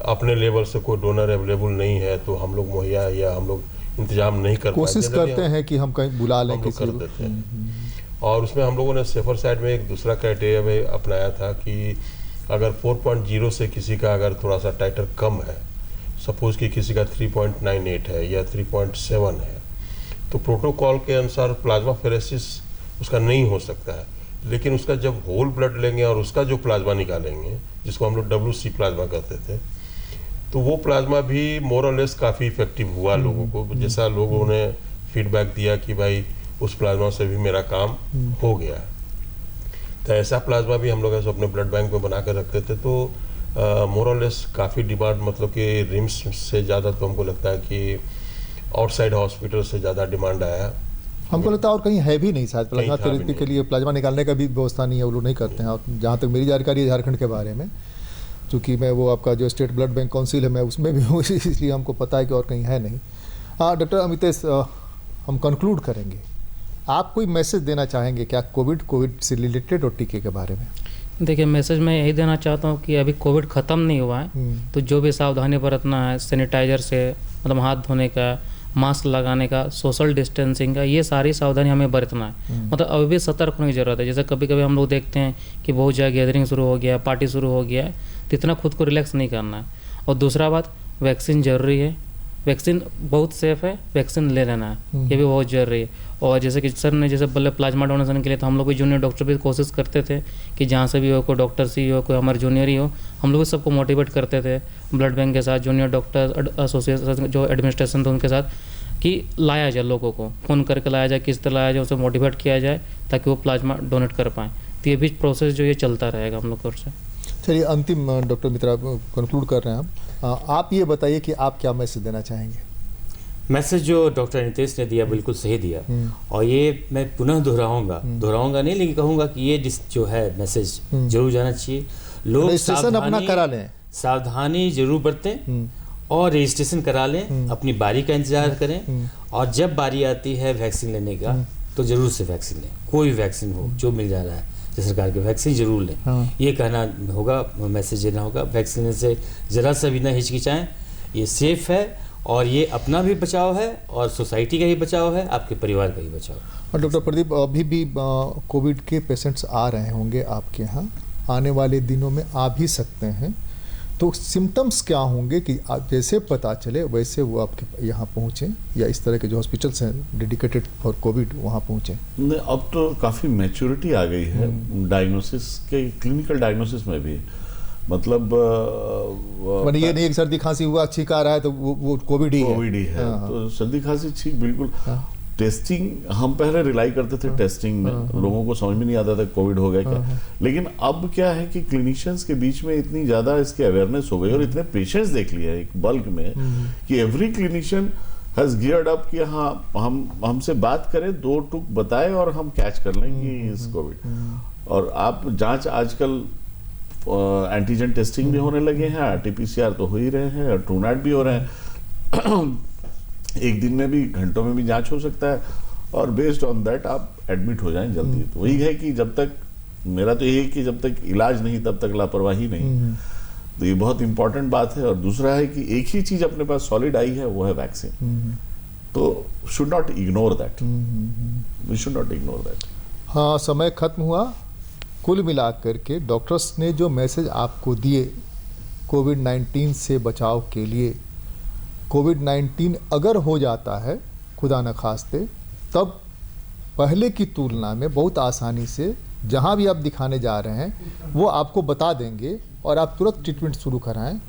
अपने लेवल से कोई डोनर अवेलेबल नहीं है, तो हम लोग मुहैया या हम लोग इंतजाम नहीं कर पाते, कोशिश करते हैं कि हम कहीं बुला लें किसी कर को। देते हैं। और उसमें हम लोगों ने सेफर साइड में एक दूसरा क्राइटेरिया में अपनाया था कि अगर 4.0 से किसी का अगर थोड़ा सा टाइटर कम है, सपोज कि किसी का 3.98 है या 3.7 है, तो प्रोटोकॉल के अनुसार प्लाज्मा फेरेसिस उसका नहीं हो सकता है। लेकिन उसका जब होल ब्लड लेंगे और उसका जो प्लाज्मा निकालेंगे, जिसको हम लोग WC प्लाज्मा कहते थे, तो वो प्लाज्मा भी मोर और लेस काफ़ी इफेक्टिव हुआ लोगों को, जैसा लोगों ने फीडबैक दिया कि भाई उस प्लाज्मा से भी मेरा काम हो गया। तो ऐसा प्लाज्मा भी हम लोग ऐसे अपने ब्लड बैंक में बना कर रखते थे। तो मोर और लेस काफ़ी डिमांड, मतलब कि रिम्स से ज़्यादा तो हमको लगता है कि आउटसाइड हॉस्पिटल से ज़्यादा डिमांड आया। हमको लगता है और कहीं है भी नहीं शायद प्लाज्मा कहीं था भी थेरेपी के नहीं। लिए प्लाज्मा निकालने का भी व्यवस्था नहीं है, वो लोग नहीं करते हैं। और जहाँ तक मेरी जानकारी है झारखंड के बारे में, चूँकि मैं वो आपका जो स्टेट ब्लड बैंक काउंसिल है मैं उसमें भी हूँ, इसलिए हमको पता है कि और कहीं है नहीं। डॉक्टर अमितेश, हम कंक्लूड करेंगे, आप कोई मैसेज देना चाहेंगे क्या कोविड से रिलेटेड और टीके के बारे में? देखिए, मैसेज मैं यही देना चाहता हूँ कि अभी कोविड ख़त्म नहीं हुआ है, तो जो भी सावधानी बरतना है, सैनिटाइजर से मतलब हाथ धोने का, मास्क लगाने का, सोशल डिस्टेंसिंग का, ये सारी सावधानी हमें बरतना है। मतलब अभी भी सतर्क होने की ज़रूरत है। जैसे कभी कभी हम लोग देखते हैं कि बहुत जगह गैदरिंग शुरू हो गया है, पार्टी शुरू हो गया है, तो इतना खुद को रिलैक्स नहीं करना है। और दूसरा बात, वैक्सीन ज़रूरी है, वैक्सीन बहुत सेफ है, वैक्सीन ले लेना है, ये भी बहुत ज़रूरी है। और जैसे कि सर ने जैसे बोले प्लाज्मा डोनेशन के लिए, तो हम लोग भी जूनियर डॉक्टर भी कोशिश करते थे कि जहाँ से भी हो, कोई डॉक्टर से ही हो, कोई हमारे जूनियर ही हो, हम लोग सबको मोटिवेट करते थे ब्लड बैंक के साथ, जूनियर डॉक्टर एसोसिएशन जो एडमिनिस्ट्रेशन थे उनके साथ, कि लाया जाए, लोगों को फ़ोन करके लाया जाए, किस तरह लाया जाए, उसे मोटिवेट किया जाए ताकि वो प्लाज्मा डोनेट कर पाएँ। तो ये भी प्रोसेस जो ये चलता रहेगा हम लोग की ओर से। चलिए, अंतिम डॉक्टर मित्रा कंक्लूड कर रहे हैं हम। आप ये बताइए कि आप क्या मैसेज देना चाहेंगे? मैसेज जो डॉक्टर नितेश ने दिया बिल्कुल सही दिया, और ये मैं पुनः दोहराऊंगा नहीं, लेकिन कहूँगा कि ये जो है मैसेज जरूर जाना चाहिए। लोग रजिस्ट्रेशन अपना करा लें, सावधानी जरूर बरतें और रजिस्ट्रेशन करा लें, अपनी बारी का इंतजार करें, और जब बारी आती है वैक्सीन लेने का तो जरूर से वैक्सीन लें। कोई वैक्सीन हो जो मिल जा रहा है, जो सरकार की वैक्सीन जरूर लें। ये कहना होगा, मैसेज देना होगा। वैक्सीन से ज़रा सा भी ना हिचकिचाएं, ये सेफ है, और ये अपना भी बचाव है और सोसाइटी का ही बचाव है, आपके परिवार का ही बचाव है। और डॉक्टर प्रदीप, अभी भी कोविड के पेशेंट्स आ रहे होंगे आपके यहाँ, आने वाले दिनों में आ भी सकते हैं, तो सिम्टम्स क्या होंगे कि आप जैसे पता चले वैसे वो आपके यहाँ पहुँचें, या इस तरह के जो हॉस्पिटल्स हैं डेडिकेटेड फॉर कोविड वहाँ पहुँचें? अब तो काफ़ी मैच्योरिटी आ गई है डायग्नोसिस के, क्लिनिकल डायग्नोसिस में भी। मतलब मैंने ये नहीं एक सर्दी खांसी हुआ, छींक आ रहा है तो वो कोविड ही है। तो सर्दी खांसी छींक बिल्कुल। टेस्टिंग हम पहले रिलाई करते थे टेस्टिंग में, लोगों को समझ में नहीं आता था कोविड हो गया क्या। लेकिन अब क्या है कि क्लिनिशियंस के बीच में इतनी ज़्यादा इसकी अवेयरनेस हो गई और इतने पेशेंट्स देख लिए एक बल्क में कि every clinician has geared up कि हाँ हमसे बात करें, 2 टुक बताए और हम कैच कर लेंगे इस कोविड। और आप जांच आजकल एंटीजन टेस्टिंग भी होने लगे हैं, RT-PCR तो हो ही रहे हैं, ट्रूनैट भी हो रहे हैं। एक दिन में भी, घंटों में भी जांच हो सकता है, और बेस्ड ऑन दैट आप एडमिट हो जाएं जल्दी। तो वही है कि जब तक, मेरा तो यही है कि जब तक इलाज नहीं तब तक लापरवाही नहीं। तो ये बहुत इंपॉर्टेंट बात है। और दूसरा है कि एक ही चीज अपने पास सॉलिड आई है, वो है वैक्सीन। तो should not ignore that, we should not ignore that. हाँ, समय खत्म हुआ। कुल मिलाकर के डॉक्टर्स ने जो मैसेज आपको दिए कोविड-19 से बचाव के लिए, कोविड-19 अगर हो जाता है खुदा न खास्ते, तब पहले की तुलना में बहुत आसानी से जहाँ भी आप दिखाने जा रहे हैं वो आपको बता देंगे और आप तुरंत ट्रीटमेंट शुरू कराएं।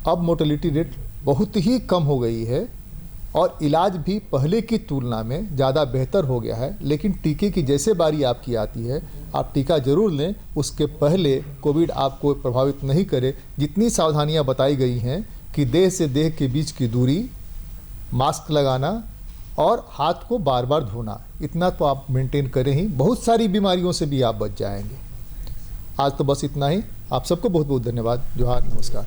अब मोर्टेलिटी रेट बहुत ही कम हो गई है और इलाज भी पहले की तुलना में ज़्यादा बेहतर हो गया है। लेकिन टीके की जैसे बारी आपकी आती है, आप टीका ज़रूर लें, उसके पहले कोविड आपको प्रभावित नहीं करे। जितनी सावधानियां बताई गई हैं कि देह से देह के बीच की दूरी, मास्क लगाना और हाथ को बार बार धोना, इतना तो आप मेंटेन करें ही, बहुत सारी बीमारियों से भी आप बच जाएंगे। आज तो बस इतना ही। आप सबको बहुत बहुत धन्यवाद। जोहार, नमस्कार।